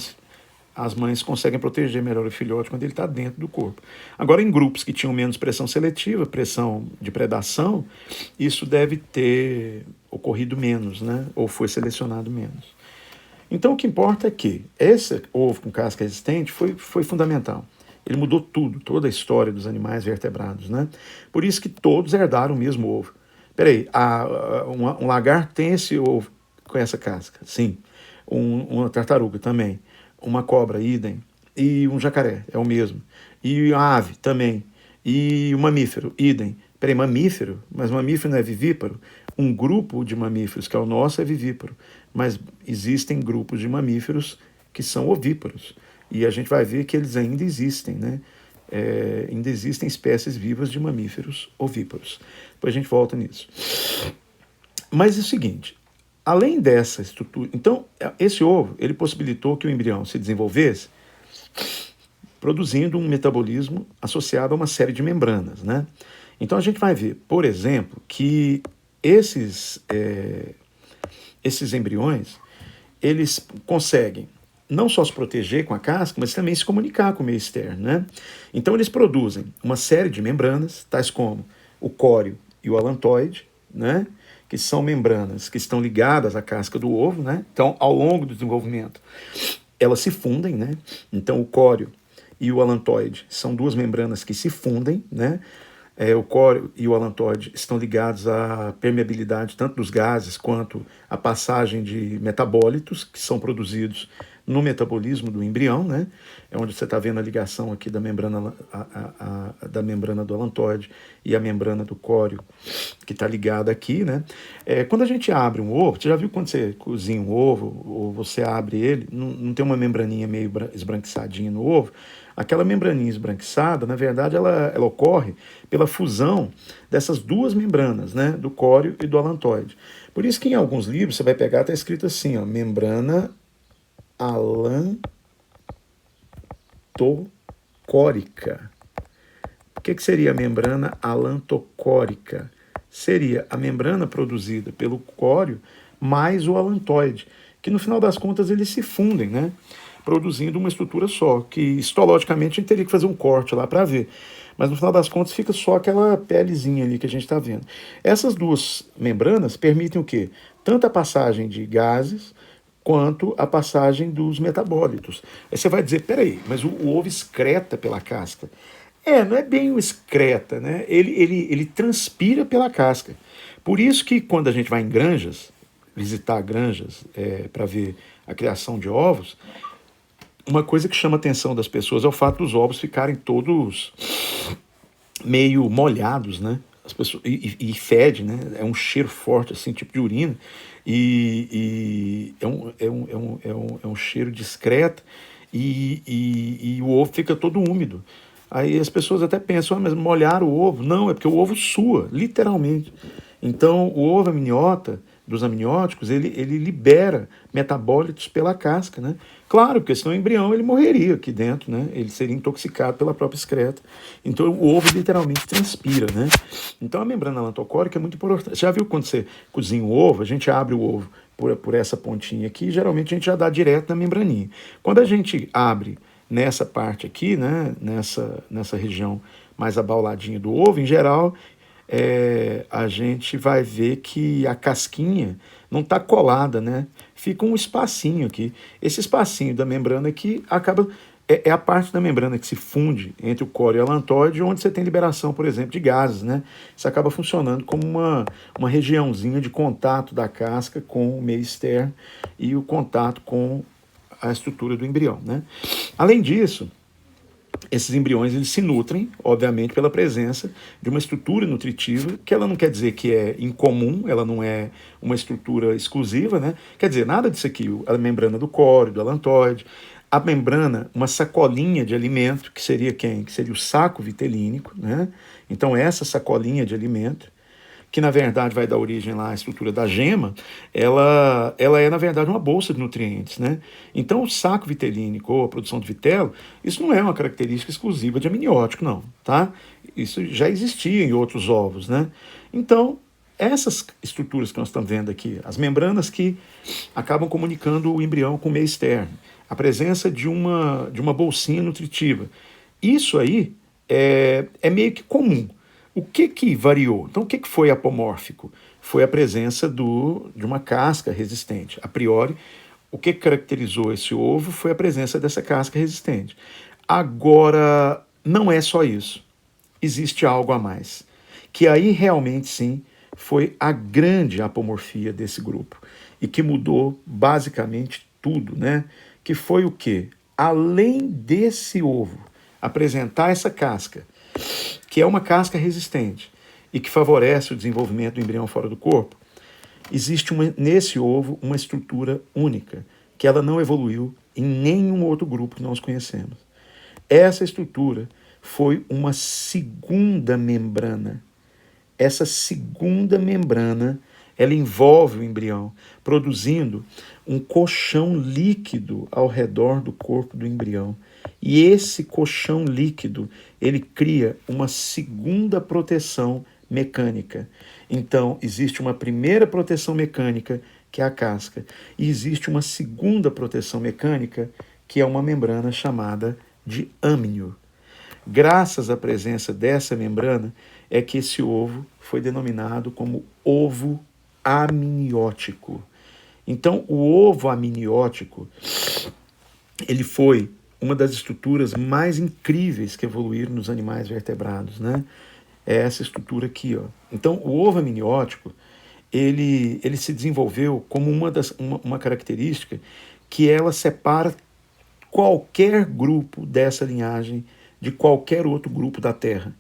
as mães conseguem proteger melhor o filhote quando ele está dentro do corpo. Agora, em grupos que tinham menos pressão seletiva, pressão de predação, isso deve ter ocorrido menos, né? Ou foi selecionado menos. Então, o que importa é que esse ovo com casca resistente foi fundamental. Ele mudou tudo, toda a história dos animais vertebrados, né? Por isso que todos herdaram o mesmo ovo. Peraí, um lagarto tem esse ovo com essa casca? Sim. Uma tartaruga também. Uma cobra, idem. E um jacaré, é o mesmo. E a ave também. E o mamífero, idem. Peraí, mamífero? Mas mamífero não é vivíparo? Um grupo de mamíferos, que é o nosso, é vivíparo. Mas existem grupos de mamíferos que são ovíparos. E a gente vai ver que eles ainda existem, né? Ainda existem espécies vivas de mamíferos ovíparos. Depois a gente volta nisso. Mas é o seguinte, além dessa estrutura... Então, esse ovo, ele possibilitou que o embrião se desenvolvesse produzindo um metabolismo associado a uma série de membranas, né? Então, a gente vai ver, por exemplo, que esses embriões, eles conseguem não só se proteger com a casca, mas também se comunicar com o meio externo, né? Então, eles produzem uma série de membranas, tais como o córeo e o alantoide, né? Que são membranas que estão ligadas à casca do ovo, né? Então, ao longo do desenvolvimento, elas se fundem, né? Então, o córeo e o alantoide são duas membranas que se fundem, né? O córeo e o alantoide estão ligados à permeabilidade tanto dos gases quanto à passagem de metabólitos que são produzidos no metabolismo do embrião, né? É onde você está vendo a ligação aqui da membrana, da membrana do alantoide e a membrana do córeo, que está ligada aqui, né? Quando a gente abre um ovo, você já viu quando você cozinha um ovo, ou você abre ele, não tem uma membraninha meio esbranquiçadinha no ovo? Aquela membraninha esbranquiçada, na verdade, ela ocorre pela fusão dessas duas membranas, né? Do córeo e do alantoide. Por isso que em alguns livros você vai pegar, está escrito assim, ó, membrana alantocórica. O que seria a membrana alantocórica? Seria a membrana produzida pelo córeo mais o alantoide, que no final das contas eles se fundem, né? Produzindo uma estrutura só, que histologicamente a gente teria que fazer um corte lá para ver. Mas no final das contas fica só aquela pelezinha ali que a gente está vendo. Essas duas membranas permitem o quê? Tanto a passagem de gases, quanto a passagem dos metabólitos. Aí você vai dizer, peraí, mas o ovo excreta pela casca. Não é bem o excreta, né? Ele transpira pela casca. Por isso que quando a gente vai em granjas, visitar granjas para ver a criação de ovos, uma coisa que chama a atenção das pessoas é o fato dos ovos ficarem todos meio molhados, né? As pessoas, e fede, né? É um cheiro forte, assim, tipo de urina. E é um cheiro discreto e o ovo fica todo úmido. Aí as pessoas até pensam, mas molhar o ovo? Não, é porque o ovo sua, literalmente. Então, o ovo amniota, dos amnióticos, ele libera metabólitos pela casca, né? Claro, porque senão o embrião ele morreria aqui dentro, né? Ele seria intoxicado pela própria excreta. Então, o ovo literalmente transpira, né? Então, a membrana alantocórica é muito importante. Você já viu quando você cozinha o ovo, a gente abre o ovo por essa pontinha aqui, geralmente a gente já dá direto na membraninha. Quando a gente abre nessa parte aqui, né, nessa região mais abauladinha do ovo, em geral, a gente vai ver que a casquinha não está colada, né? Fica um espacinho aqui. Esse espacinho da membrana aqui acaba... É a parte da membrana que se funde entre o córeo e o alantóide, onde você tem liberação, por exemplo, de gases, né? Isso acaba funcionando como uma regiãozinha de contato da casca com o meio externo e o contato com a estrutura do embrião, né? Além disso, esses embriões eles se nutrem, obviamente, pela presença de uma estrutura nutritiva, que ela não quer dizer que é incomum, ela não é uma estrutura exclusiva, né? Quer dizer, nada disso aqui, a membrana do córeo, do alantóide, a membrana, uma sacolinha de alimento, que seria quem? Que seria o saco vitelínico, né? Então, essa sacolinha de alimento, que na verdade vai dar origem lá à estrutura da gema, ela é na verdade uma bolsa de nutrientes, né? Então o saco vitelínico ou a produção de vitelo, isso não é uma característica exclusiva de amniótico, não, tá? Isso já existia em outros ovos, né? Então essas estruturas que nós estamos vendo aqui, as membranas que acabam comunicando o embrião com o meio externo, a presença de uma bolsinha nutritiva, isso aí é meio que comum. O que variou? Então, o que foi apomórfico? Foi a presença de uma casca resistente. A priori, o que caracterizou esse ovo foi a presença dessa casca resistente. Agora, não é só isso. Existe algo a mais. Que aí, realmente, sim, foi a grande apomorfia desse grupo. E que mudou, basicamente, tudo, né? Que foi o quê? Além desse ovo apresentar essa casca, que é uma casca resistente e que favorece o desenvolvimento do embrião fora do corpo, existe nesse ovo uma estrutura única, que ela não evoluiu em nenhum outro grupo que nós conhecemos. Essa estrutura foi uma segunda membrana. Essa segunda membrana, ela envolve o embrião, produzindo um colchão líquido ao redor do corpo do embrião. E esse colchão líquido, ele cria uma segunda proteção mecânica. Então, existe uma primeira proteção mecânica, que é a casca, e existe uma segunda proteção mecânica, que é uma membrana chamada de âmnio. Graças à presença dessa membrana, é que esse ovo foi denominado como ovo amniótico. Então, o ovo amniótico, ele foi uma das estruturas mais incríveis que evoluíram nos animais vertebrados, né? É essa estrutura aqui, ó. Então, o ovo amniótico, ele se desenvolveu como uma característica que ela separa qualquer grupo dessa linhagem de qualquer outro grupo da Terra.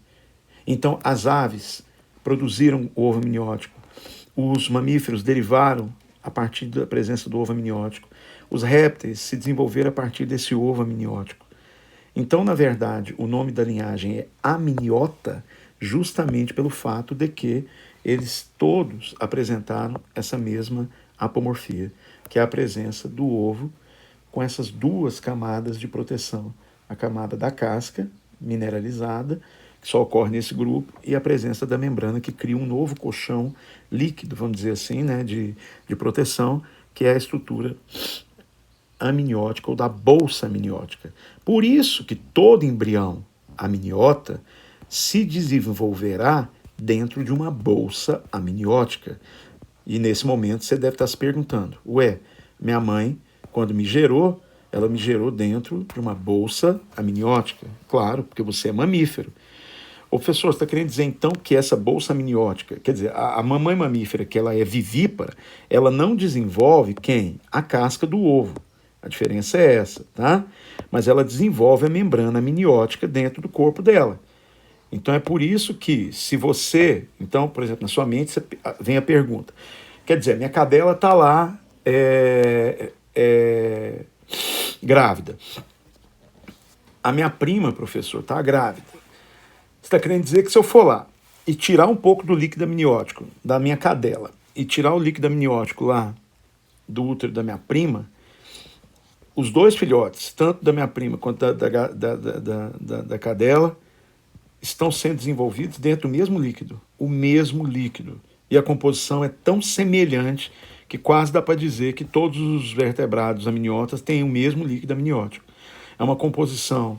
Então, as aves produziram o ovo amniótico, os mamíferos derivaram a partir da presença do ovo amniótico, os répteis se desenvolveram a partir desse ovo amniótico. Então, na verdade, o nome da linhagem é amniota, justamente pelo fato de que eles todos apresentaram essa mesma apomorfia, que é a presença do ovo com essas duas camadas de proteção. A camada da casca, mineralizada, que só ocorre nesse grupo, e a presença da membrana, que cria um novo colchão líquido, vamos dizer assim, né, de proteção, que é a estrutura amniótica ou da bolsa amniótica. Por isso que todo embrião amniota se desenvolverá dentro de uma bolsa amniótica. E nesse momento você deve estar se perguntando, Minha mãe, quando me gerou, ela me gerou dentro de uma bolsa amniótica. Claro, porque você é mamífero. O professor, você está querendo dizer então que essa bolsa amniótica, quer dizer, a mamãe mamífera, que ela é vivípara, ela não desenvolve quem? A casca do ovo. A diferença é essa, tá? Mas ela desenvolve a membrana amniótica dentro do corpo dela. Então é por isso que se você, então, por exemplo, na sua mente vem a pergunta, quer dizer, minha cadela está lá grávida. A minha prima, professor, está grávida. Você está querendo dizer que se eu for lá e tirar um pouco do líquido amniótico da minha cadela e tirar o líquido amniótico lá do útero da minha prima, os dois filhotes, tanto da minha prima quanto da cadela, estão sendo desenvolvidos dentro do mesmo líquido, o mesmo líquido. E a composição é tão semelhante que quase dá para dizer que todos os vertebrados amniotas têm o mesmo líquido amniótico. É uma composição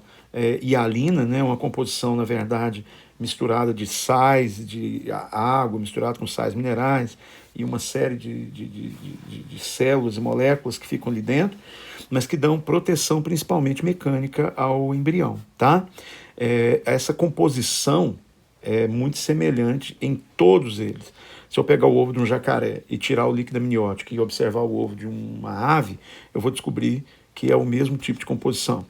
hialina, né? Uma composição, na verdade, misturada de sais, de água, misturada com sais minerais e uma série de células e moléculas que ficam ali dentro, mas que dão proteção principalmente mecânica ao embrião, tá? Essa composição é muito semelhante em todos eles. Se eu pegar o ovo de um jacaré e tirar o líquido amniótico e observar o ovo de uma ave, eu vou descobrir que é o mesmo tipo de composição.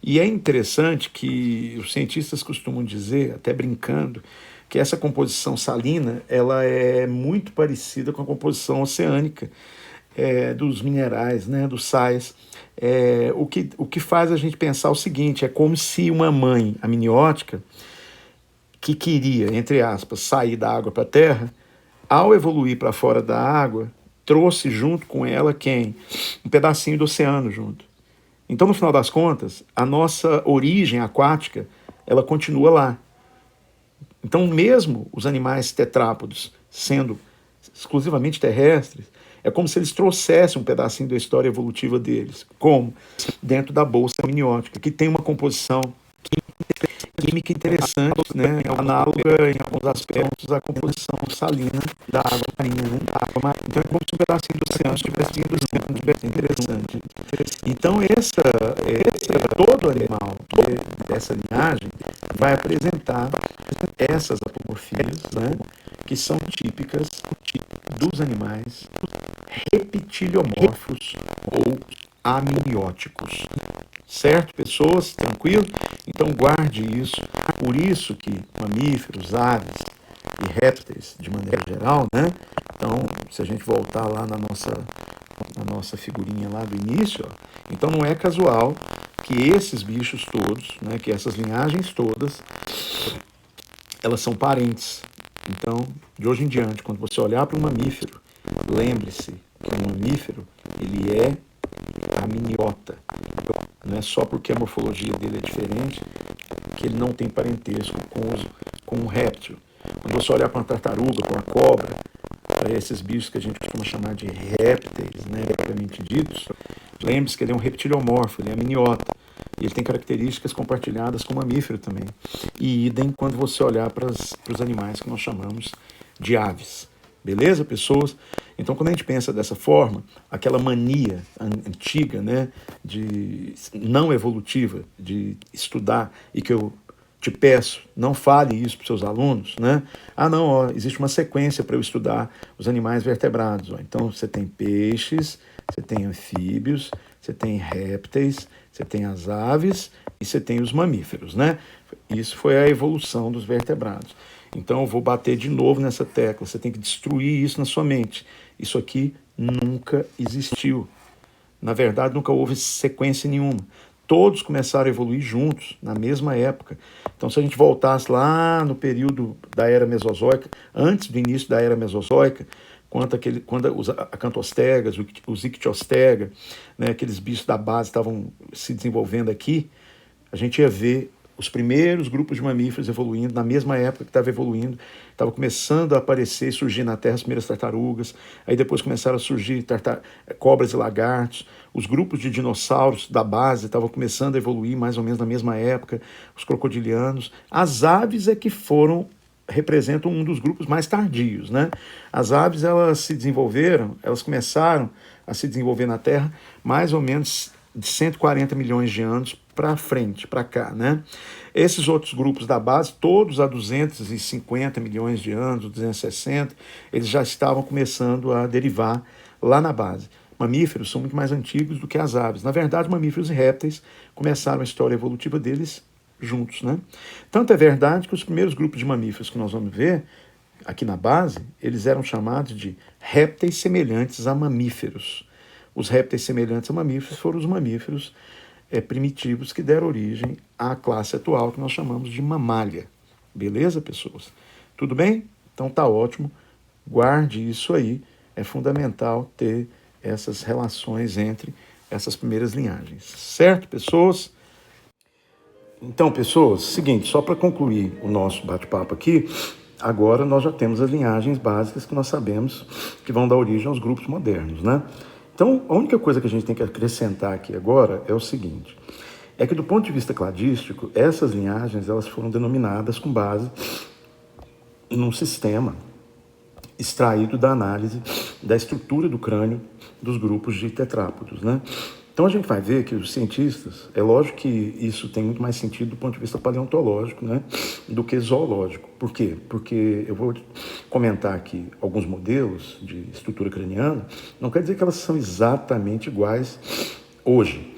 E é interessante que os cientistas costumam dizer, até brincando, que essa composição salina ela é muito parecida com a composição oceânica dos minerais, né, dos sais. O que faz a gente pensar o seguinte, é como se uma mãe amniótica que queria, entre aspas, sair da água para a terra, ao evoluir para fora da água, trouxe junto com ela quem? Um pedacinho do oceano junto. Então, no final das contas, a nossa origem aquática, ela continua lá. Então, mesmo os animais tetrápodes sendo exclusivamente terrestres, é como se eles trouxessem um pedacinho da história evolutiva deles. Como? Dentro da bolsa amniótica, que tem uma composição química interessante, né? Análoga em alguns aspectos à composição salina da água marinha, né? Então é como se um pedacinho do oceano estivesse indo junto, interessante. Então todo animal dessa linhagem vai apresentar essas apomorfias, né? Que são típicas dos animais reptiliomorfos ou amnióticos. Certo, pessoas? Tranquilo? Então guarde isso. Por isso que mamíferos, aves e répteis, de maneira geral, né? Então, se a gente voltar lá na nossa figurinha lá do início, ó, então não é casual que esses bichos todos, né, que essas linhagens todas, elas são parentes. Então, de hoje em diante, quando você olhar para um mamífero, lembre-se que um mamífero, ele é amniota. Não é só porque a morfologia dele é diferente que ele não tem parentesco com um réptil. Quando você olhar para uma tartaruga, para uma cobra, para esses bichos que a gente costuma chamar de répteis, né, propriamente ditos, lembre-se que ele é um reptiliomorfo, ele é amniota. E ele tem características compartilhadas com o mamífero também. E idem quando você olhar para os animais que nós chamamos de aves. Beleza, pessoas? Então, quando a gente pensa dessa forma, aquela mania antiga, né, de não evolutiva, de estudar, e que eu te peço, não fale isso para os seus alunos, né? Ah, não, ó, existe uma sequência para eu estudar os animais vertebrados. Ó. Então, você tem peixes, você tem anfíbios, você tem répteis, você tem as aves e você tem os mamíferos, né? Isso foi a evolução dos vertebrados. Então eu vou bater de novo nessa tecla, você tem que destruir isso na sua mente. Isso aqui nunca existiu. Na verdade, nunca houve sequência nenhuma. Todos começaram a evoluir juntos, na mesma época. Então, se a gente voltasse lá no período da Era Mesozoica, antes do início da Era Mesozoica, quando os acantostegas, os ictiostegas, né, aqueles bichos da base estavam se desenvolvendo aqui, a gente ia ver os primeiros grupos de mamíferos evoluindo, na mesma época que estava evoluindo, estava começando a aparecer e surgir na Terra as primeiras tartarugas, aí depois começaram a surgir cobras e lagartos, os grupos de dinossauros da base estavam começando a evoluir mais ou menos na mesma época, os crocodilianos, as aves é que representam um dos grupos mais tardios, né? As aves, elas se desenvolveram, elas começaram a se desenvolver na Terra, mais ou menos de 140 milhões de anos para frente, para cá, né? Esses outros grupos da base, todos há 250 milhões de anos, 260, eles já estavam começando a derivar lá na base. Mamíferos são muito mais antigos do que as aves. Na verdade, mamíferos e répteis começaram a história evolutiva deles juntos, né? Tanto é verdade que os primeiros grupos de mamíferos que nós vamos ver aqui na base, eles eram chamados de répteis semelhantes a mamíferos. Os répteis semelhantes a mamíferos foram os mamíferos primitivos que deram origem à classe atual que nós chamamos de mamália. Beleza, pessoas? Tudo bem? Então tá ótimo. Guarde isso aí. É fundamental ter essas relações entre essas primeiras linhagens. Certo, pessoas? Então, pessoas, seguinte, só para concluir o nosso bate-papo aqui, agora nós já temos as linhagens básicas que nós sabemos que vão dar origem aos grupos modernos, né? Então, a única coisa que a gente tem que acrescentar aqui agora é o seguinte, é que do ponto de vista cladístico, essas linhagens elas foram denominadas com base num sistema extraído da análise da estrutura do crânio dos grupos de tetrápodos, né? Então a gente vai ver que os cientistas, é lógico que isso tem muito mais sentido do ponto de vista paleontológico, né, do que zoológico. Por quê? Porque eu vou comentar aqui alguns modelos de estrutura craniana, não quer dizer que elas são exatamente iguais hoje.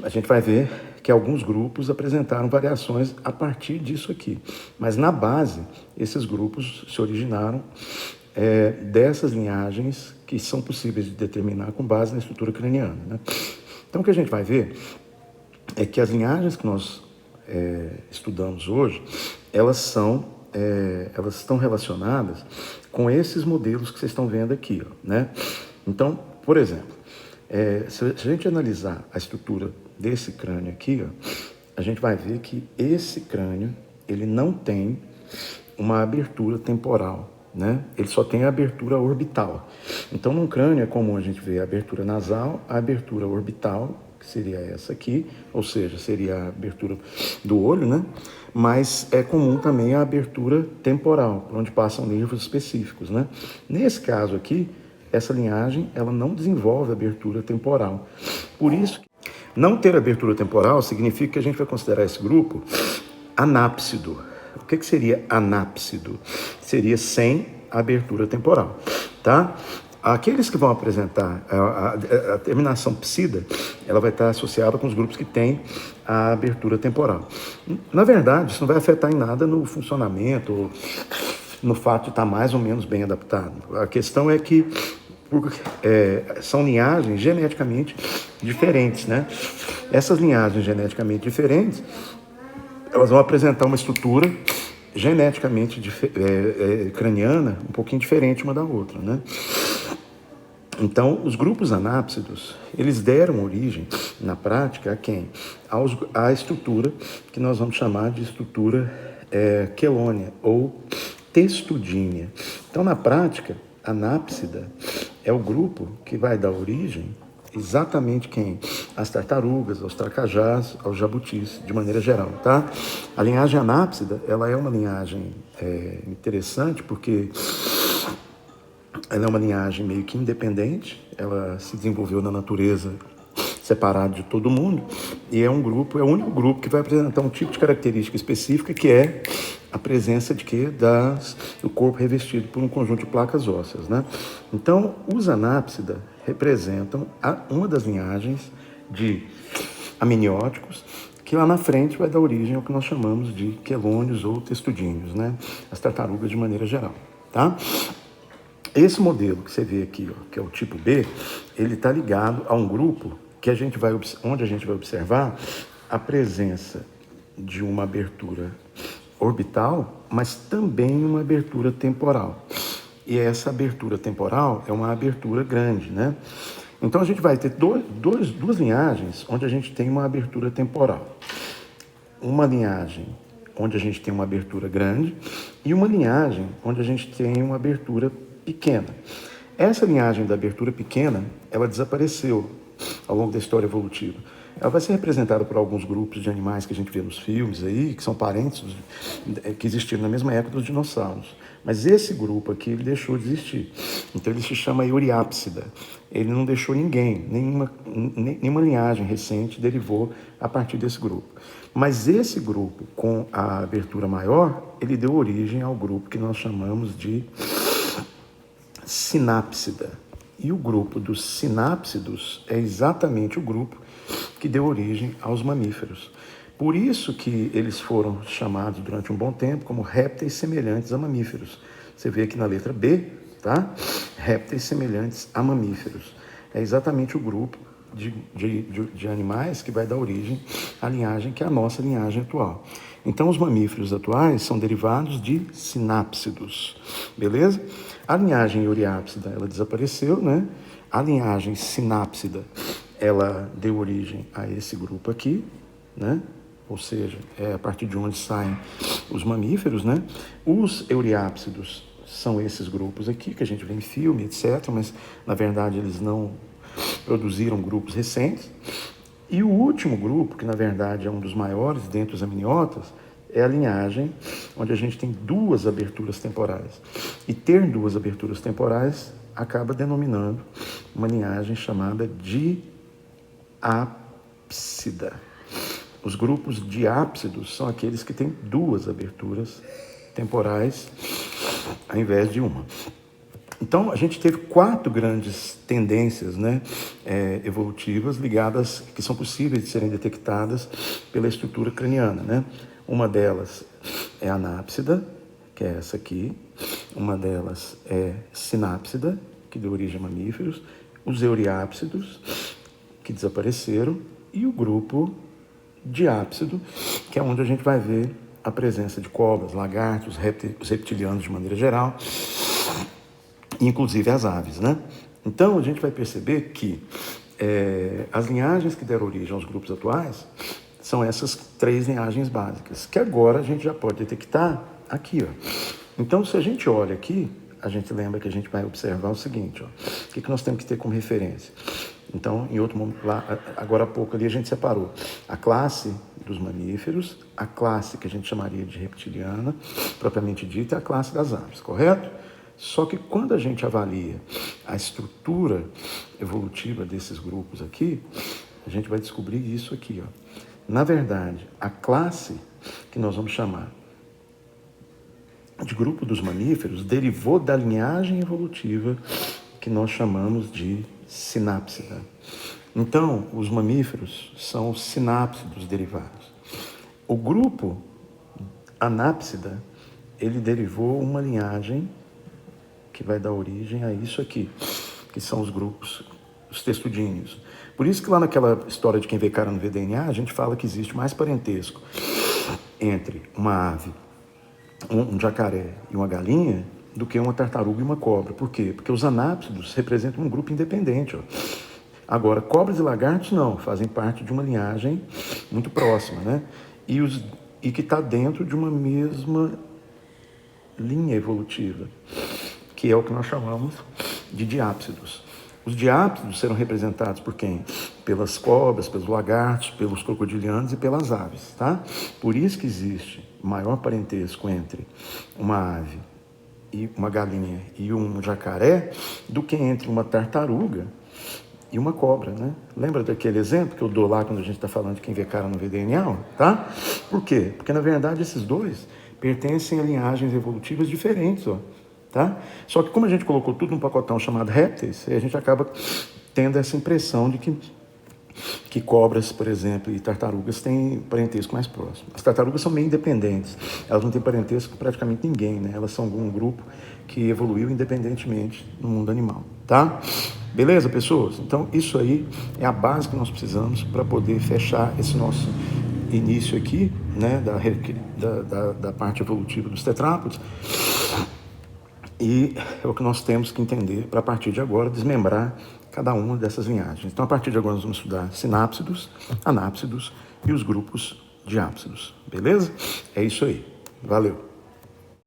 A gente vai ver que alguns grupos apresentaram variações a partir disso aqui. Mas na base, esses grupos se originaram dessas linhagens que são possíveis de determinar com base na estrutura craniana, né? Então, o que a gente vai ver é que as linhagens que nós estudamos hoje, elas estão relacionadas com esses modelos que vocês estão vendo aqui, ó, né? Então, por exemplo, se a gente analisar a estrutura desse crânio aqui, ó, a gente vai ver que esse crânio, ele não tem uma abertura temporal, né? Ele só tem a abertura orbital. Então, num crânio é comum a gente ver a abertura nasal, a abertura orbital, que seria essa aqui, ou seja, seria a abertura do olho, né? Mas é comum também a abertura temporal, por onde passam nervos específicos, né? Nesse caso aqui, essa linhagem, ela não desenvolve abertura temporal. Por isso, não ter abertura temporal significa que a gente vai considerar esse grupo anápsido. O que seria anápsido? Seria sem abertura temporal, tá? Aqueles que vão apresentar a terminação psida, ela vai estar associada com os grupos que têm a abertura temporal. Na verdade, isso não vai afetar em nada no funcionamento, no fato de estar mais ou menos bem adaptado. A questão é que são linhagens geneticamente diferentes, né? Essas linhagens geneticamente diferentes, elas vão apresentar uma estrutura geneticamente craniana um pouquinho diferente uma da outra, né? Então, os grupos anápsidos, eles deram origem, na prática, a quem? À estrutura que nós vamos chamar de estrutura quelônia ou testudínea. Então, na prática, a anápsida é o grupo que vai dar origem exatamente quem? As tartarugas, aos tracajás, aos jabutis, de maneira geral, tá? A linhagem anápsida, ela é uma linhagem interessante porque ela é uma linhagem meio que independente, ela se desenvolveu na natureza separado de todo mundo e é o único grupo que vai apresentar um tipo de característica específica que é a presença de quê? Do corpo revestido por um conjunto de placas ósseas, né? Então, os anápsida representam uma das linhagens de amnióticos que lá na frente vai dar origem ao que nós chamamos de quelônios ou testudíneos, né? As tartarugas de maneira geral, tá? Esse modelo que você vê aqui, ó, que é o tipo B, ele está ligado a um grupo que onde a gente vai observar a presença de uma abertura orbital, mas também uma abertura temporal. E essa abertura temporal é uma abertura grande, né? Então a gente vai ter duas linhagens onde a gente tem uma abertura temporal. Uma linhagem onde a gente tem uma abertura grande e uma linhagem onde a gente tem uma abertura pequena. Essa linhagem da abertura pequena, ela desapareceu ao longo da história evolutiva. ela vai ser representada por alguns grupos de animais que a gente vê nos filmes aí, que são parentes, que existiram na mesma época dos dinossauros. Mas esse grupo aqui, ele deixou de existir. Então ele se chama Euriápsida. Ele não deixou ninguém, nenhuma linhagem recente derivou a partir desse grupo. Mas esse grupo, com a abertura maior, ele deu origem ao grupo que nós chamamos de Sinápsida. E o grupo dos sinápsidos é exatamente o grupo que deu origem aos mamíferos. Por isso que eles foram chamados durante um bom tempo como répteis semelhantes a mamíferos. Você vê aqui na letra B, tá? Répteis semelhantes a mamíferos. É exatamente o grupo de animais que vai dar origem à linhagem que é a nossa linhagem atual. Então, os mamíferos atuais são derivados de sinápsidos, beleza? A linhagem Euriápsida, ela desapareceu, né? A linhagem sinápsida, ela deu origem a esse grupo aqui, né? Ou seja, é a partir de onde saem os mamíferos, né? Os euriápsidos são esses grupos aqui, que a gente vê em filme, etc., mas, na verdade, eles não produziram grupos recentes. E o último grupo, que, na verdade, é um dos maiores dentre os amniotas, é a linhagem onde a gente tem duas aberturas temporais. E ter duas aberturas temporais acaba denominando uma linhagem chamada diápsida. Os grupos diápsidos são aqueles que têm duas aberturas temporais ao invés de uma. Então, a gente teve 4 grandes tendências, né, evolutivas ligadas, que são possíveis de serem detectadas pela estrutura craniana, né? Uma delas é a anápsida, que é essa aqui. Uma delas é sinápsida, que deu origem a mamíferos. Os euriápsidos, que desapareceram. E o grupo diápsido, que é onde a gente vai ver a presença de cobras, lagartos, os reptilianos de maneira geral, inclusive as aves, né? Então, a gente vai perceber que as linhagens que deram origem aos grupos atuais são essas 3 linhagens básicas, que agora a gente já pode detectar aqui, ó. Então, se a gente olha aqui, a gente lembra que a gente vai observar o seguinte, ó. O que nós temos que ter como referência? Então, em outro momento, lá, agora há pouco ali, a gente separou a classe dos mamíferos, a classe que a gente chamaria de reptiliana, propriamente dita, e a classe das aves, correto? Só que quando a gente avalia a estrutura evolutiva desses grupos aqui, a gente vai descobrir isso aqui, ó. Na verdade, a classe que nós vamos chamar de grupo dos mamíferos derivou da linhagem evolutiva que nós chamamos de sinápsida. Então, os mamíferos são os sinápsidos derivados. O grupo anápsida, ele derivou uma linhagem que vai dar origem a isso aqui, que são os grupos, os testudíneos. Por isso que lá naquela história de quem vê cara não vê DNA, a gente fala que existe mais parentesco entre uma ave, um jacaré e uma galinha do que uma tartaruga e uma cobra. Por quê? Porque os anápsidos representam um grupo independente, ó. Agora, cobras e lagartos não, fazem parte de uma linhagem muito próxima, né? E que está dentro de uma mesma linha evolutiva, que é o que nós chamamos de diápsidos. Os diápsidos serão representados por quem? Pelas cobras, pelos lagartos, pelos crocodilianos e pelas aves, tá? Por isso que existe maior parentesco entre uma ave e uma galinha e um jacaré do que entre uma tartaruga e uma cobra, né? Lembra daquele exemplo que eu dou lá quando a gente está falando de quem vê cara não vê DNA, tá? Por quê? Porque, na verdade, esses dois pertencem a linhagens evolutivas diferentes, ó. Tá? Só que como a gente colocou tudo num pacotão chamado répteis, a gente acaba tendo essa impressão de que cobras, por exemplo, e tartarugas têm parentesco mais próximo. As tartarugas são meio independentes, elas não têm parentesco com praticamente ninguém, né? Elas são um grupo que evoluiu independentemente no mundo animal, tá? Beleza, pessoas? Então, isso aí é a base que nós precisamos para poder fechar esse nosso início aqui, né, da parte evolutiva dos tetrápodes. E é o que nós temos que entender para, a partir de agora, desmembrar cada uma dessas linhagens. Então, a partir de agora, nós vamos estudar sinápsidos, anápsidos e os grupos diápsidos. Beleza? É isso aí. Valeu!